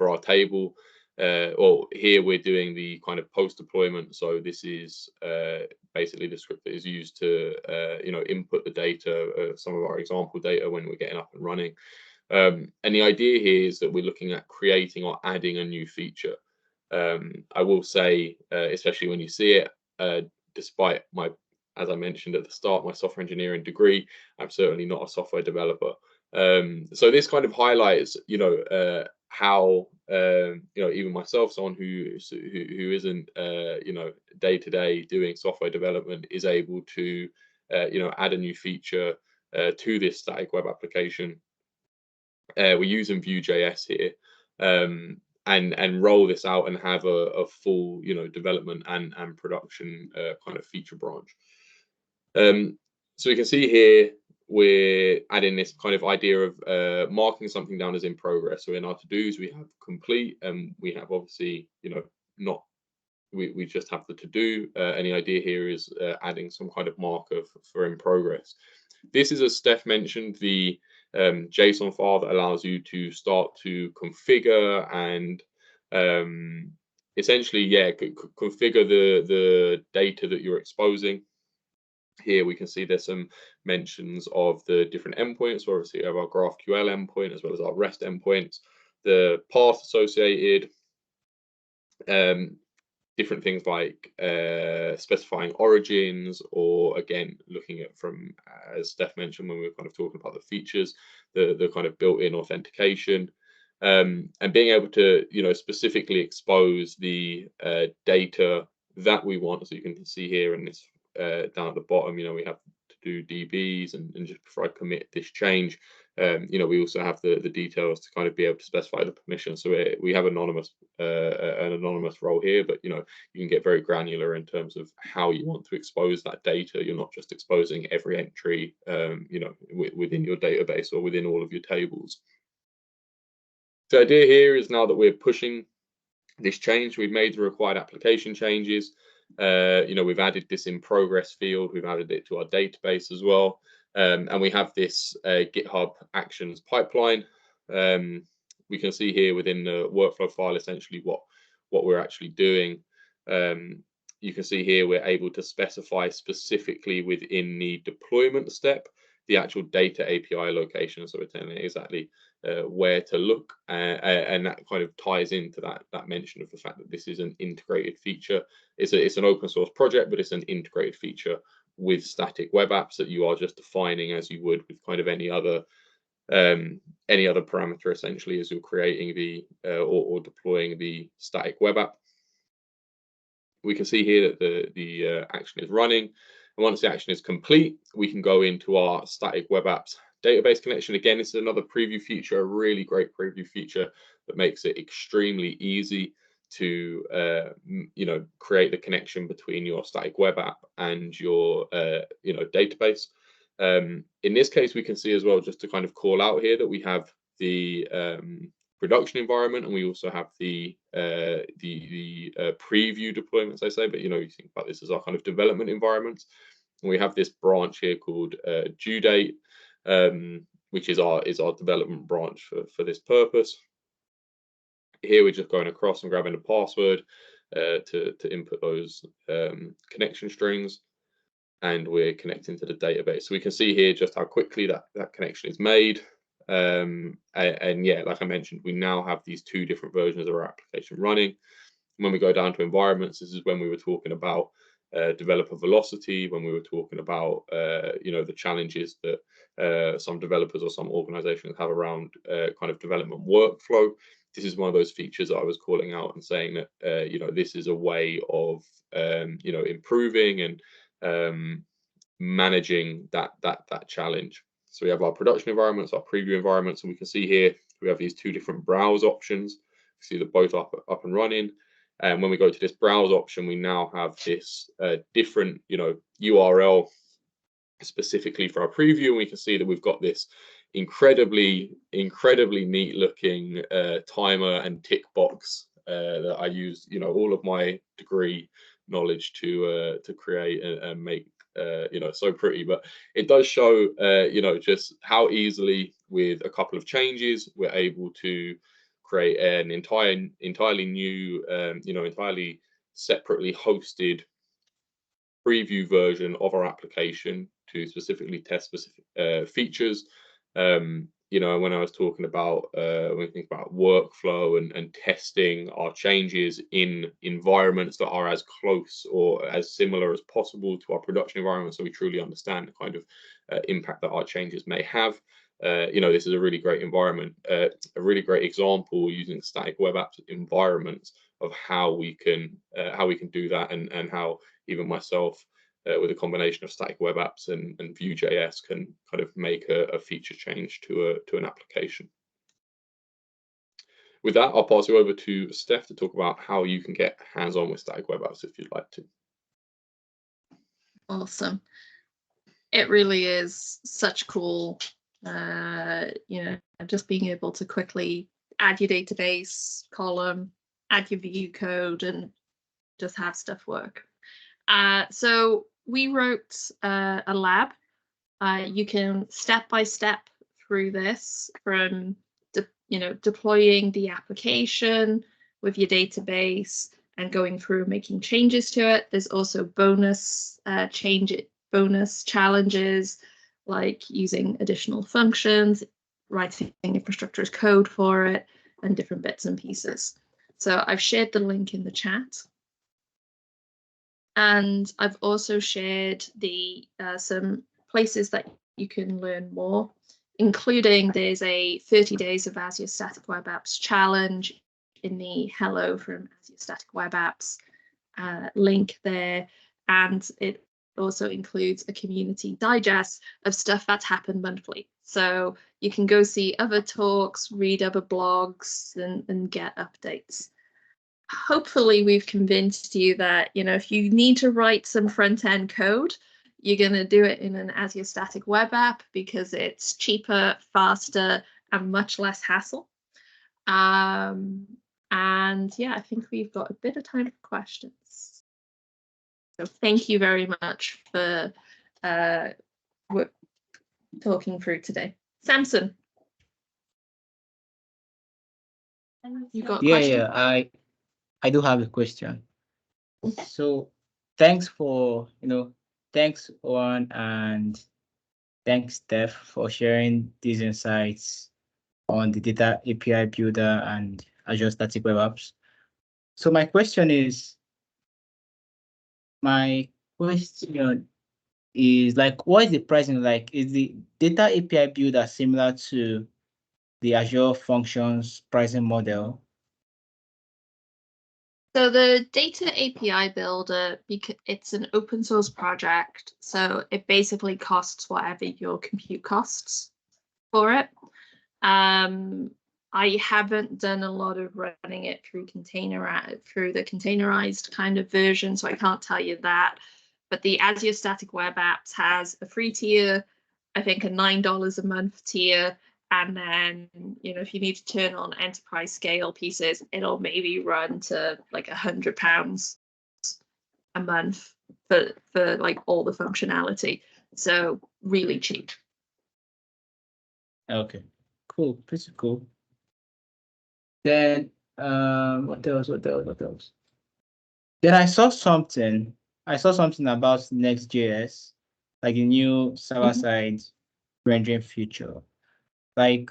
our table. Well, here we're doing the kind of post deployment. So this is basically the script that is used to input the data, some of our example data when we're getting up and running. And the idea here is that we're looking at creating or adding a new feature. I will say, especially when you see it, despite my as I mentioned at the start, my software engineering degree. I'm certainly not a software developer. So this kind of highlights, how even myself, someone who isn't day to day doing software development, is able to add a new feature to this static web application. We're using Vue.js here, and roll this out and have a full development and production kind of feature branch. So we can see here we're adding this kind of idea of marking something down as in progress. So in our to-dos we have complete, and we have obviously not, we just have the to-do, and the idea here is adding some kind of marker for in progress. This is, as Steph mentioned, the JSON file that allows you to start to configure and essentially configure the data that you're exposing. Here we can see there's some mentions of the different endpoints. So obviously we have our GraphQL endpoint as well as our REST endpoints, the path associated, different things like specifying origins, or again looking at, from as Steph mentioned when we were kind of talking about the features, the kind of built-in authentication, and being able to specifically expose the data that we want. So you can see here in this down at the bottom, we have to do DBs, and just before I commit this change, we also have the details to kind of be able to specify the permission. So we have an anonymous role here, but you can get very granular in terms of how you want to expose that data. You're not just exposing every entry within your database or within all of your tables. The idea here is, now that we're pushing this change, we've made the required application changes. We've added this in progress field, we've added it to our database as well, and we have this GitHub Actions pipeline. We can see here within the workflow file essentially what we're actually doing. You can see here we're able to specify specifically within the deployment step the actual data API location, so we're telling it exactly where to look, and that kind of ties into that mention of the fact that this is an integrated feature. It's an open source project, but it's an integrated feature with static web apps that you are just defining as you would with kind of any other parameter, essentially, as you're creating the or deploying the static web app. We can see here that the action is running. And once the action is complete, we can go into our static web apps database connection. Again, this is another preview feature, a really great preview feature that makes it extremely easy to create the connection between your static web app and your database. In this case, we can see as well, just to kind of call out here, that we have the production environment, and we also have the preview deployments, I say, but you think about this as our kind of development environment. And we have this branch here called due date, which is our development branch for this purpose. Here we're just going across and grabbing a password to input those connection strings, and we're connecting to the database. So we can see here just how quickly that connection is made. And yeah, like I mentioned, we now have these two different versions of our application running. When we go down to environments, this is when we were talking about developer velocity, when we were talking about the challenges that some developers or some organizations have around kind of development workflow. This is one of those features that I was calling out and saying that this is a way of improving and managing that challenge. So we have our production environments, our preview environments, and we can see here we have these two different browse options. See that both up and running. And when we go to this browse option, we now have this different URL specifically for our preview, and we can see that we've got this incredibly neat looking timer and tick box that I used all of my degree knowledge to create and make so pretty. But it does show just how easily, with a couple of changes, we're able to create an entirely new entirely separately hosted preview version of our application to specifically test specific features. you know, when I was talking about when we think about workflow and testing our changes in environments that are as close or as similar as possible to our production environment, so we truly understand the kind of impact that our changes may have. You know, this is a really great environment, a really great example using static web apps environments of how we can do that, and how even myself, with a combination of static web apps and Vue.js, can kind of make a feature change to an application. With that, I'll pass you over to Steph to talk about how you can get hands-on with static web apps if you'd like to. Awesome. It really is such cool, you know, just being able to quickly add your database column, add your Vue code, and just have stuff work. So we wrote a lab. You can step by step through this, from deploying the application with your database and going through making changes to it. There's also bonus challenges, like using additional functions, writing infrastructure as code for it, and different bits and pieces. So I've shared the link in the chat. And I've also shared the some places that you can learn more, including there's a 30 days of Azure Static Web Apps challenge in the Hello from Azure Static Web Apps link there. And it also includes a community digest of stuff that's happened monthly. So you can go see other talks, read other blogs, and get updates. Hopefully we've convinced you that, you know, if you need to write some front-end code, you're going to do it in an Azure Static Web App because it's cheaper, faster, and much less hassle. And yeah, I think we've got a bit of time for questions. So thank you very much for talking through today. Samson, you got a question? Yeah, I do have a question. So thanks for, thanks Owain, and thanks Steph for sharing these insights on the data API builder and Azure Static Web Apps. So my question is like, what is the pricing like? Is the data API builder similar to the Azure Functions pricing model? So the data API builder, because it's an open source project, so it basically costs whatever your compute costs for it. I haven't done a lot of running it through the containerized kind of version, so I can't tell you that. But the Azure Static Web Apps has a free tier, I think a $9 a month tier. And then, you know, if you need to turn on enterprise scale pieces, it'll maybe run to like £100 a month for like all the functionality. So really cheap. Okay, cool, pretty cool. Then what else? Then I saw something about Next.js, like a new server-side rendering feature. Like,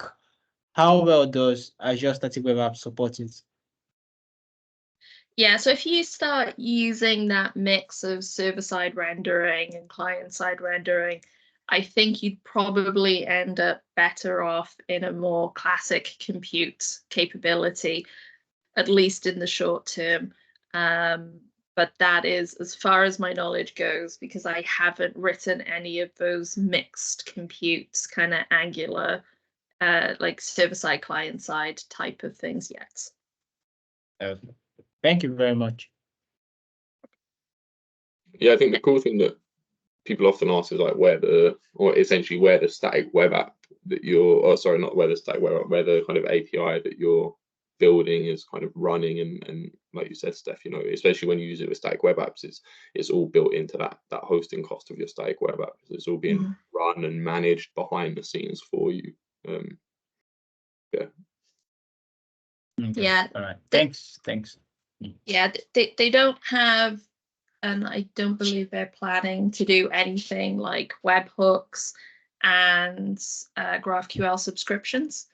how well does Azure Static Web Apps support it? Yeah, so if you start using that mix of server-side rendering and client-side rendering, I think you'd probably end up better off in a more classic compute capability, at least in the short term. But that is as far as my knowledge goes, because I haven't written any of those mixed compute kind of Angular, like server-side, client-side type of things yet. Okay. Thank you very much. Yeah, I think the cool thing that people often ask is like where the static web app that you're, not where the static web app, where the kind of API that you're building is kind of running, and like you said, Steph, you know, especially when you use it with static web apps, it's all built into that hosting cost of your static web app. It's all being run and managed behind the scenes for you. Yeah. Okay. Yeah. All right. Thanks. Yeah, they don't have, and I don't believe they're planning to do anything like webhooks and GraphQL subscriptions.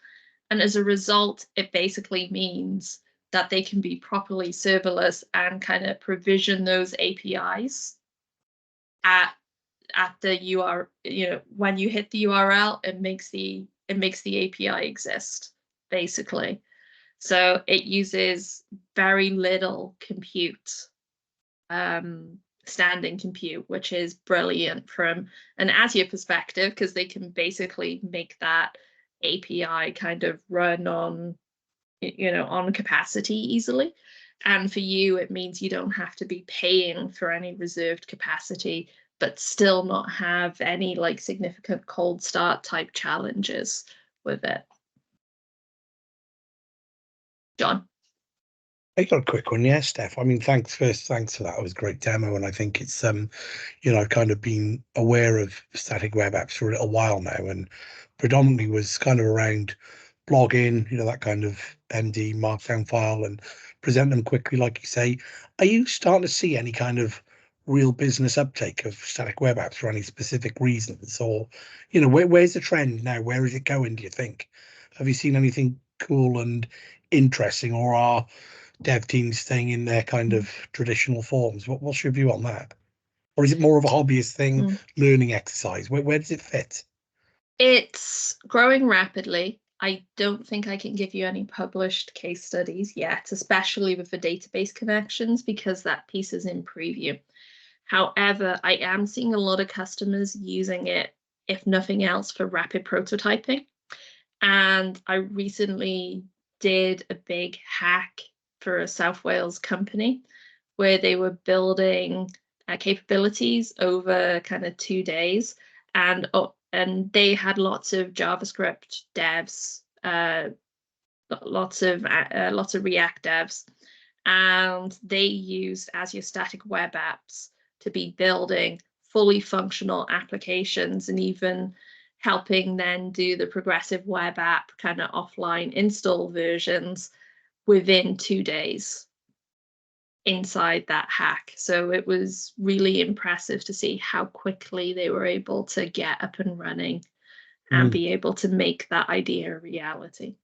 And as a result, it basically means that they can be properly serverless and kind of provision those APIs at the URL. You know, when you hit the URL, it makes the API exist, basically. So it uses very little compute, standing compute, which is brilliant from an Azure perspective, because they can basically make that API kind of run on, you know, on capacity easily. And for you, it means you don't have to be paying for any reserved capacity, but still not have any like significant cold start type challenges with it. John. I got a quick one, yeah, Steph. I mean, thanks for that. It was a great demo, and I think it's you know, I've kind of been aware of static web apps for a little while now, and predominantly was kind of around blogging, you know, that kind of MD markdown file, and present them quickly, like you say. Are you starting to see any kind of real business uptake of static web apps for any specific reasons, or, you know, where's the trend now? Where is it going, do you think? Have you seen anything cool and interesting, or are dev teams staying in their kind of traditional forms? What's your view on that? Or is it more of a hobbyist thing, learning exercise? Where does it fit? It's growing rapidly. I don't think I can give you any published case studies yet, especially with the database connections, because that piece is in preview. However, I am seeing a lot of customers using it, if nothing else, for rapid prototyping. And I recently did a big hack for a South Wales company where they were building capabilities over kind of 2 days, and they had lots of JavaScript devs, lots of React devs, and they used Azure Static Web Apps to be building fully functional applications, and even helping then do the progressive web app kind of offline install versions within 2 days inside that hack. So it was really impressive to see how quickly they were able to get up and running and be able to make that idea a reality.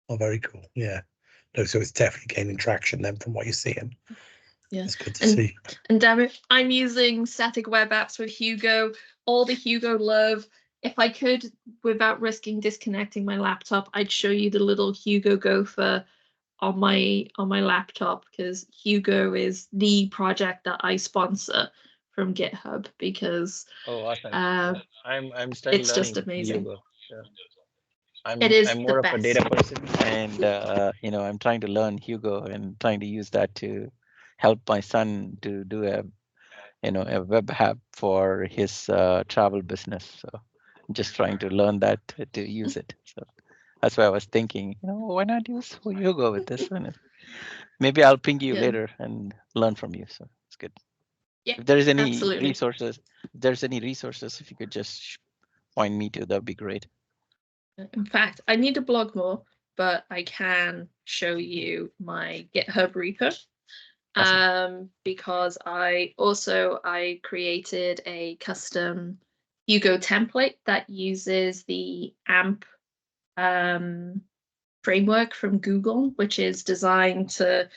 Oh, very cool. Yeah. No, so it's definitely gaining traction then from what you're seeing. Yeah, it's good to see. And damn it, I'm using static web apps with Hugo, all the Hugo love. If I could, without risking disconnecting my laptop, I'd show you the little Hugo gopher on my laptop, because Hugo is the project that I sponsor from GitHub, because awesome. I'm still it's learning just amazing. Hugo. Yeah. I'm the more of a best. data person, and you know, I'm trying to learn Hugo and trying to use that to help my son to do a web app for his travel business. So I'm just trying to learn that to use it. So that's why I was thinking, you know, why not use Hugo with this one? Maybe I'll ping you later and learn from you. So it's good. Yeah, if there is any absolutely. resources, if you could just point me to, that'd be great. In fact, I need to blog more, but I can show you my GitHub repo. Awesome. Because I created a custom Hugo template that uses the AMP framework from Google, which is designed to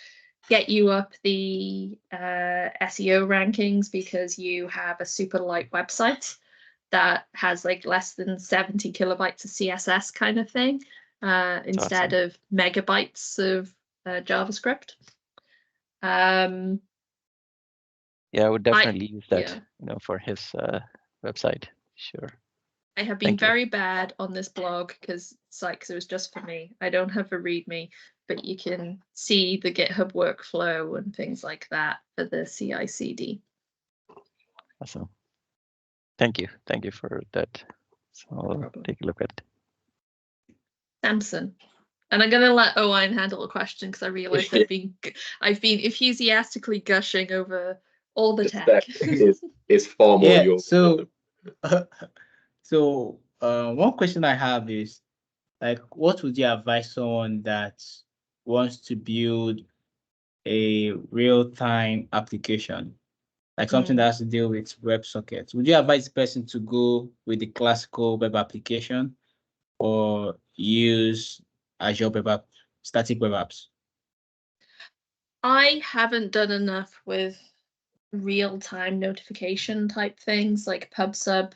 get you up the SEO rankings, because you have a super light website that has like less than 70 kilobytes of CSS kind of thing, instead of megabytes of JavaScript. Yeah, I would definitely use that, you know, for his website. Sure. I have been very bad on this blog because it was just for me. I don't have a README, but you can see the GitHub workflow and things like that for the CI/CD. Awesome. Thank you for that. So I'll take a look at it. Samson. And I'm gonna let Owain handle a question, because I realized I've been enthusiastically gushing over all the tech. It's far more your. So one question I have is, like, what would you advise someone that wants to build a real-time application? like something that has to deal with WebSockets, would you advise the person to go with the classical web application or use Azure Static Web Apps? I haven't done enough with real-time notification type things like PubSub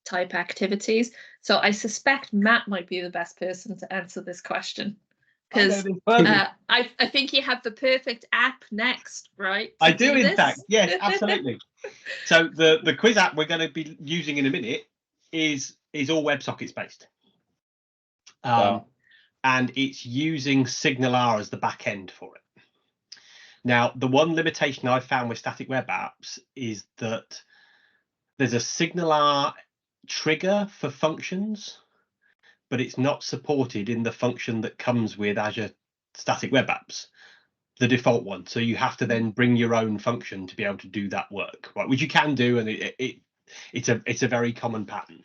type activities. So I suspect Matt might be the best person to answer this question, because I think you have the perfect app next, right? I do, in fact. Yes, absolutely. So the quiz app we're going to be using in a minute is all WebSockets based. Wow. And it's using SignalR as the back end for it. Now, the one limitation I've found with static web apps is that there's a SignalR trigger for functions, but it's not supported in the function that comes with Azure Static Web Apps, the default one. So you have to then bring your own function to be able to do that work, right? Which you can do, and it's a very common pattern.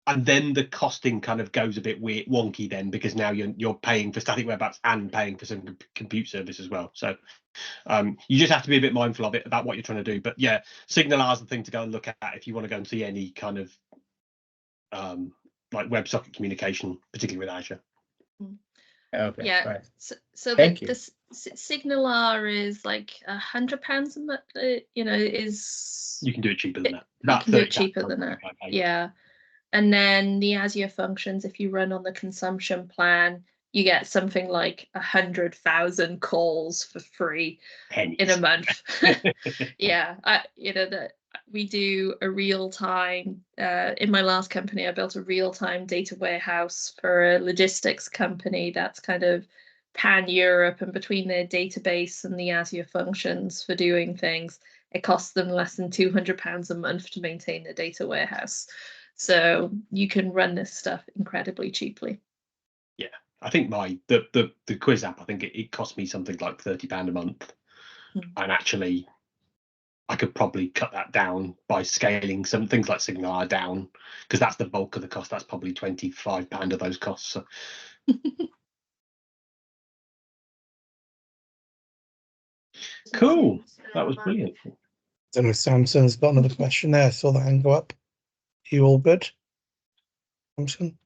And then the costing kind of goes a bit weird, wonky then, because now you're paying for static web apps and paying for some compute service as well. So you just have to be a bit mindful of it, about what you're trying to do. But yeah, SignalR is the thing to go and look at if you want to go and see any kind of like WebSocket communication, particularly with Azure. Okay. Yeah. Right. So Thank you. the SignalR is like £100 a month. Is You can do it cheaper than that. You About can do it 30 cheaper than that. Yeah. And then the Azure functions, if you run on the consumption plan, you get something like 100,000 calls for free in a month. Yeah, that we do a real-time. In my last company, I built a real-time data warehouse for a logistics company that's kind of pan-Europe, and between their database and the Azure functions for doing things, it costs them less than £200 a month to maintain the data warehouse. So you can run this stuff incredibly cheaply. Yeah, I think the quiz app, I think it cost me something like £30 a month, and actually I could probably cut that down by scaling some things like SignalR down, because that's the bulk of the cost. That's probably £25 of those costs. So. Cool, that was brilliant. I don't know if Samson's got another question there. I saw the hand go up. You all good, Samson?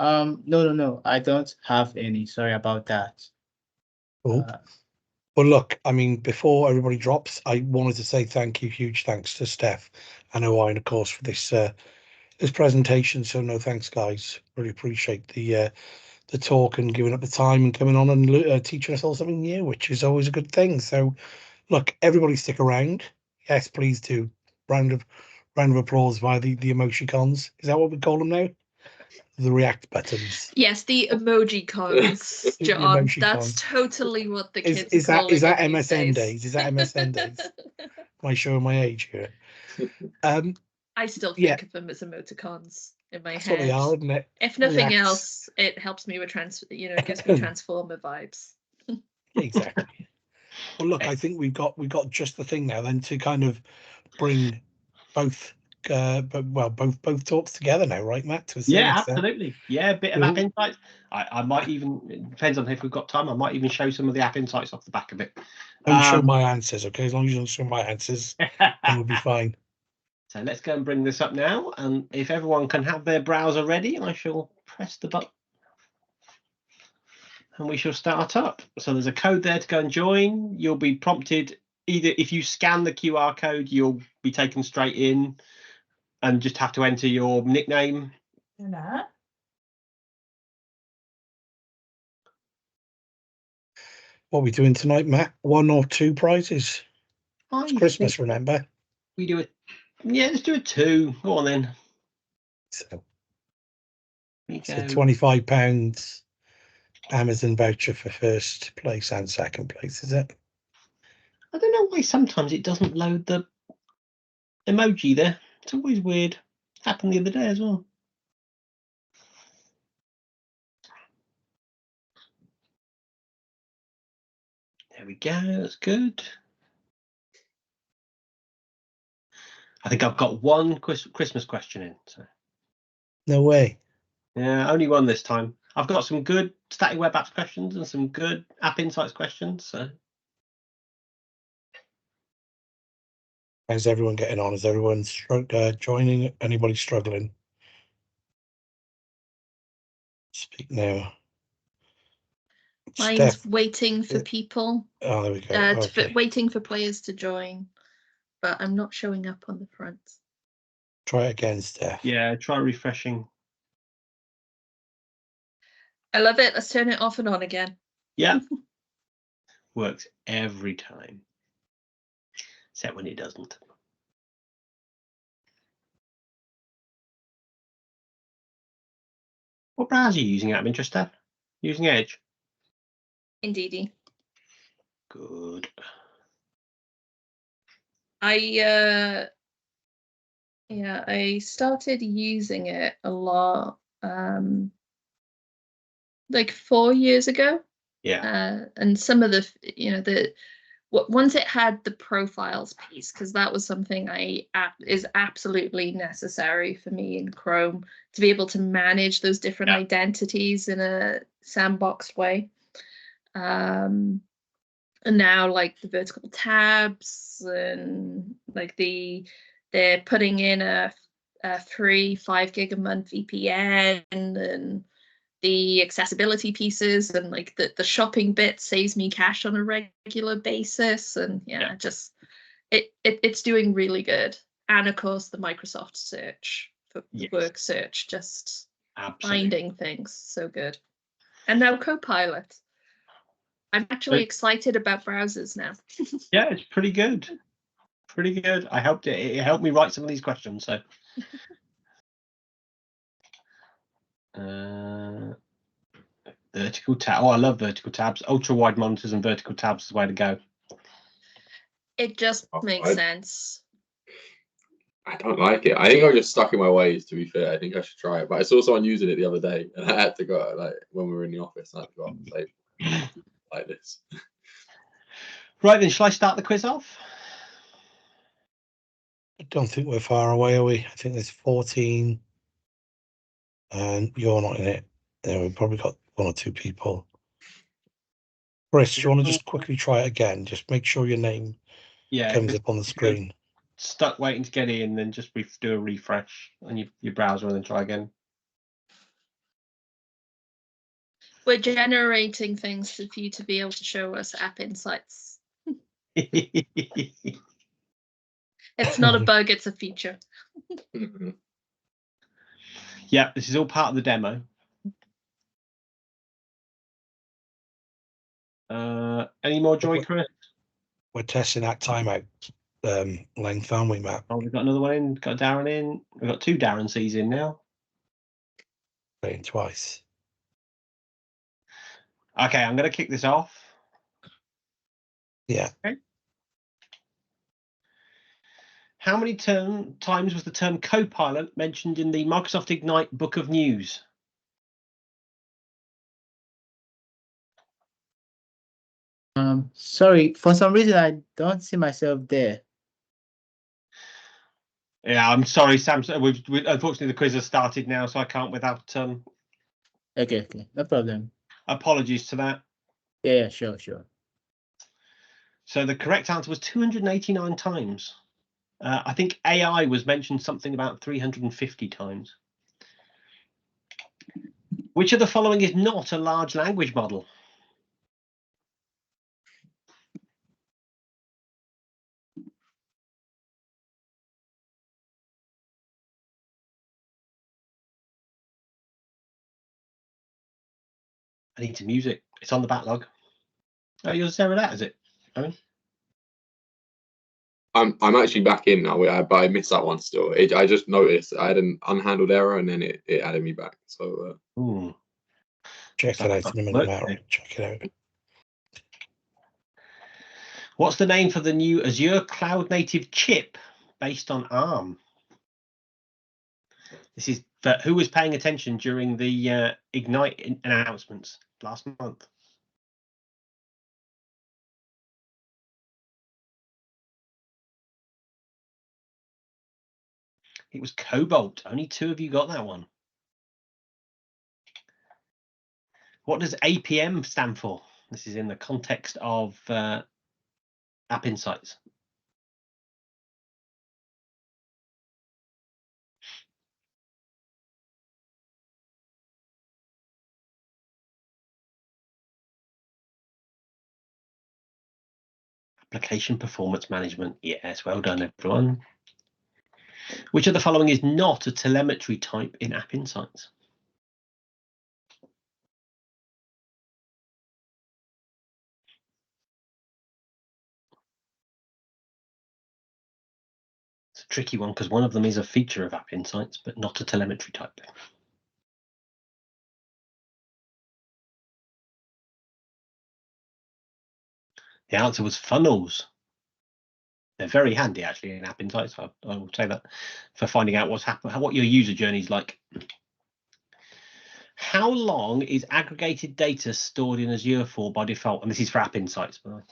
No. I don't have any. Sorry about that. Cool. Well, look, I mean, before everybody drops, I wanted to say thank you, huge thanks to Steph and Owain, of course, for this presentation. So no thanks, guys. Really appreciate the talk and giving up the time and coming on and teaching us all something new, which is always a good thing. So look, everybody stick around. Yes, please do. Round of applause via the emoticons. Is that what we call them now? The react buttons. Yes, the emoji cons, John. That's totally what the kids is that MSN days? Is that MSN days? Am I showing my age here? I still think of them as emoticons in my head. That's what they are, isn't it? If nothing else, it helps me with it gives me Transformer vibes. Exactly. Well, look, I think we've got just the thing now then to kind of bring both both talks together now, right, Matt? Absolutely. Yeah, a bit of app insights. I might even, it depends on if we've got time, I might even show some of the app insights off the back of it. Don't show my answers, okay? As long as you don't show my answers, then we'll be fine. So let's go and bring this up now, and if everyone can have their browser ready, I shall press the button and we shall start up. So there's a code there to go and join. You'll be prompted, either if you scan the QR code, you'll be taken straight in and just have to enter your nickname. What are we doing tonight, Matt? 1 or 2 prizes? It's Christmas, remember? We do it. Yeah, let's do a 2. Go on then. So £25 Amazon voucher for first place and second place, is it? I don't know why sometimes it doesn't load the emoji there. It's always weird. Happened the other day as well. There we go. That's good. I think I've got one Christmas question in. So. No way. Yeah, only one this time. I've got some good Static Web Apps questions and some good App Insights questions. So how's everyone getting on? Is everyone joining? Anybody struggling? Speak now. Mine's Steph. waiting for people. Oh, there we go. Okay. Waiting for players to join, but I'm not showing up on the front. Try it again, Steph. yeah, try refreshing. I love it. Let's turn it off and on again. Yeah. Works every time. Except when it doesn't. What browser are you using out of interest, Steph? Using Edge? Indeedy. Good. I started using it a lot like 4 years ago. Yeah. And some of the once it had the profiles piece, because that was something is absolutely necessary for me in Chrome to be able to manage those different identities in a sandboxed way. And now like the vertical tabs and like they're putting in a free 5 gig a month VPN and the accessibility pieces and like the shopping bit saves me cash on a regular basis, and just it's doing really good. And of course the Microsoft search for the work search, just finding things so good. And now Copilot. I'm actually excited about browsers now. Yeah, it's pretty good. Pretty good. It helped me write some of these questions. So vertical tab. Oh, I love vertical tabs. Ultra wide monitors and vertical tabs is the way to go. It just makes sense. I don't like it. I think I'm just stuck in my ways, to be fair. I think I should try it. But I saw someone using it the other day and I had to go, like, when we were in the office, I had to go up and say, like this. Right then, shall I start the quiz off? I don't think we're far away, are we? I think there's 14 and you're not in it. Yeah, we've probably got 1 or 2 people. Chris, do you want to just quickly try it again? Just make sure your name comes up on the screen. Stuck waiting to get in, then just do a refresh on your browser and then try again. We're generating things for you to be able to show us App Insights. It's not a bug, it's a feature. Yeah, this is all part of the demo. Any more joy, Chris? We're testing that timeout length, aren't we, Matt? Oh, we've got another one in. Got Darren in. We've got 2 Darren C's in now. Playing twice. Okay, I'm going to kick this off. Yeah. Okay. How many times was the term Copilot mentioned in the Microsoft Ignite Book of News? Sorry, for some reason I don't see myself there. Yeah, I'm sorry, Sam. Unfortunately, the quiz has started now, so I can't without. Okay, no problem. Apologies to that. Yeah, sure. So the correct answer was 289 times. I think AI was mentioned something about 350 times. Which of the following is not a large language model? I need some music. It's on the backlog. Oh, you're Sarah that, is it? Owen? I'm actually back in now, but I missed that one still. I just noticed I had an unhandled error and then it added me back. So check it out in a minute, Matt. Check it out. What's the name for the new Azure Cloud Native chip based on ARM? This is who was paying attention during the Ignite announcements last month. It was Cobalt. Only 2 of you got that one. What does APM stand for? This is in the context of App Insights. Application Performance Management. Yes, well done, everyone. Which of the following is not a telemetry type in App Insights? It's a tricky one because one of them is a feature of App Insights, but not a telemetry type. The answer was funnels. They're very handy actually in App Insights. I will say that for finding out what's happened, what your user journey is like. How long is aggregated data stored in Azure for by default? And this is for App Insights, by the way.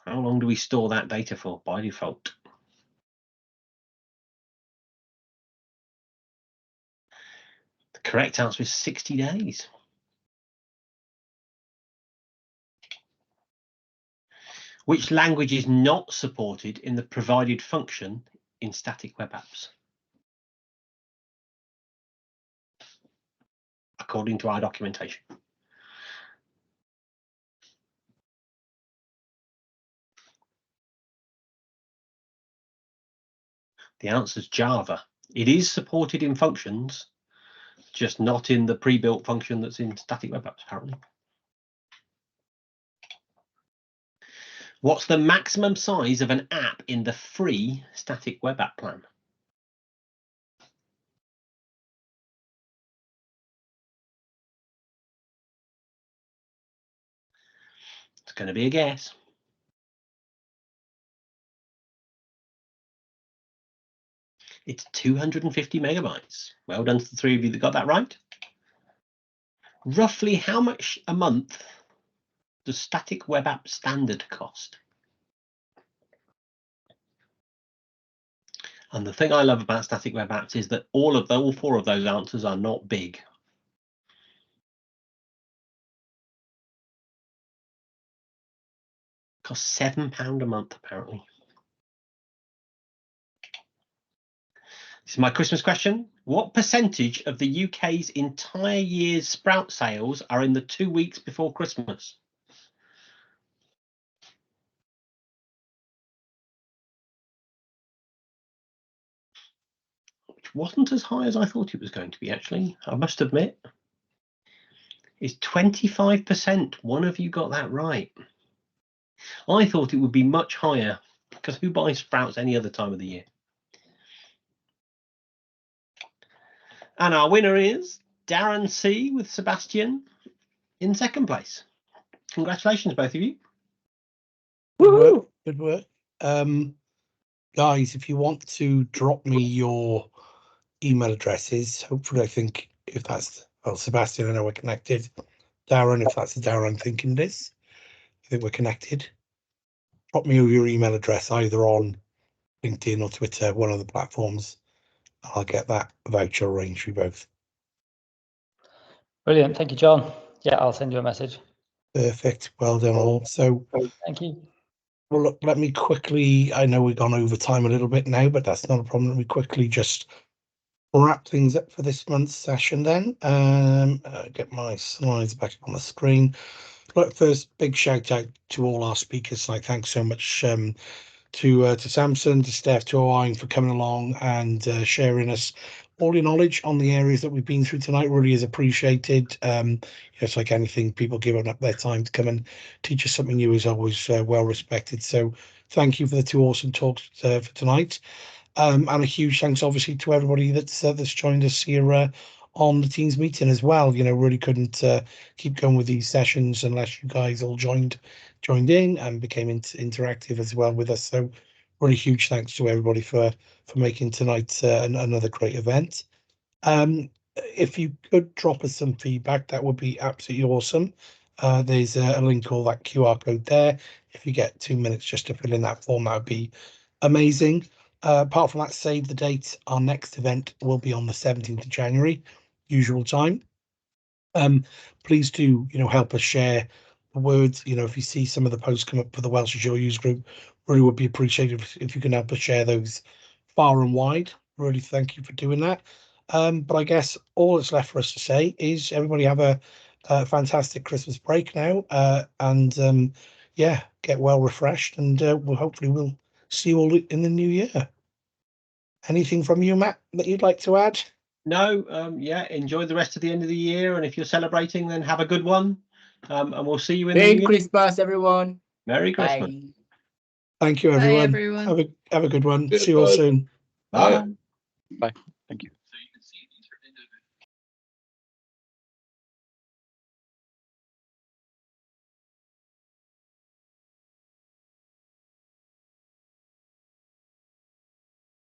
How long do we store that data for by default? The correct answer is 60 days. Which language is not supported in the provided function in static web apps? According to our documentation. The answer is Java. It is supported in functions, just not in the pre-built function that's in static web apps, apparently. What's the maximum size of an app in the free static web app plan? It's going to be a guess. It's 250 megabytes. Well done to the three of you that got that right. Roughly how much a month does static web app standard cost? And the thing I love about static web apps is that all four of those answers are not big. Costs £7 a month, apparently. This is my Christmas question. What percentage of the UK's entire year's Sprout sales are in the 2 weeks before Christmas? Which wasn't as high as I thought it was going to be, actually, I must admit. It's 25%. One of you got that right. I thought it would be much higher, because who buys Sprouts any other time of the year? And our winner is Darren C with Sebastian in second place. Congratulations, both of you. Good work. Guys, if you want to drop me your email addresses, hopefully I think if that's, well, Sebastian, I know we're connected. Darren, if that's the Darren I'm thinking it is, I think we're connected. Drop me your email address either on LinkedIn or Twitter, one of the platforms. I'll get that voucher arranged for you both. Brilliant. Thank you, John. Yeah, I'll send you a message. Perfect. Well done all. So Thank you. well, look, let me quickly, I know we've gone over time a little bit now, but that's not a problem. Let me quickly just wrap things up for this month's session then. Get my slides back on the screen. Look, first, big shout out to all our speakers. Like, thanks so much to Samson, to Steph, to Owain for coming along and sharing us all your knowledge on the areas that we've been through tonight. Really is appreciated. It's like anything, people giving up their time to come and teach us something new is always well respected. So thank you for the two awesome talks for tonight. And a huge thanks, obviously, to everybody that's joined us here on the Teams meeting as well. You know, really couldn't keep going with these sessions unless you guys all joined in and became interactive as well with us. So really huge thanks to everybody for making tonight another great event. If you could drop us some feedback, that would be absolutely awesome. There's a link or that QR code there. If you get 2 minutes just to fill in that form, that would be amazing. Apart from that, save the date. Our next event will be on the 17th of January, usual time. Please do, help us share the words. If you see some of the posts come up for the Welsh Azure user group, really would be appreciated if you can help us share those far and wide. Really thank you for doing that. But I guess all that's left for us to say is everybody have a fantastic Christmas break now, and yeah, get well refreshed, and we'll see you all in the new year. Anything from you, Matt, that you'd like to add? No, yeah, enjoy the rest of the end of the year, and if you're celebrating, then have a good one. And we'll see you in the new Merry year. Christmas, everyone. Merry Christmas. Bye. Thank you, Bye, everyone. everyone. Have a good one. Cheers, See you all guys. soon. Bye. Bye. Bye.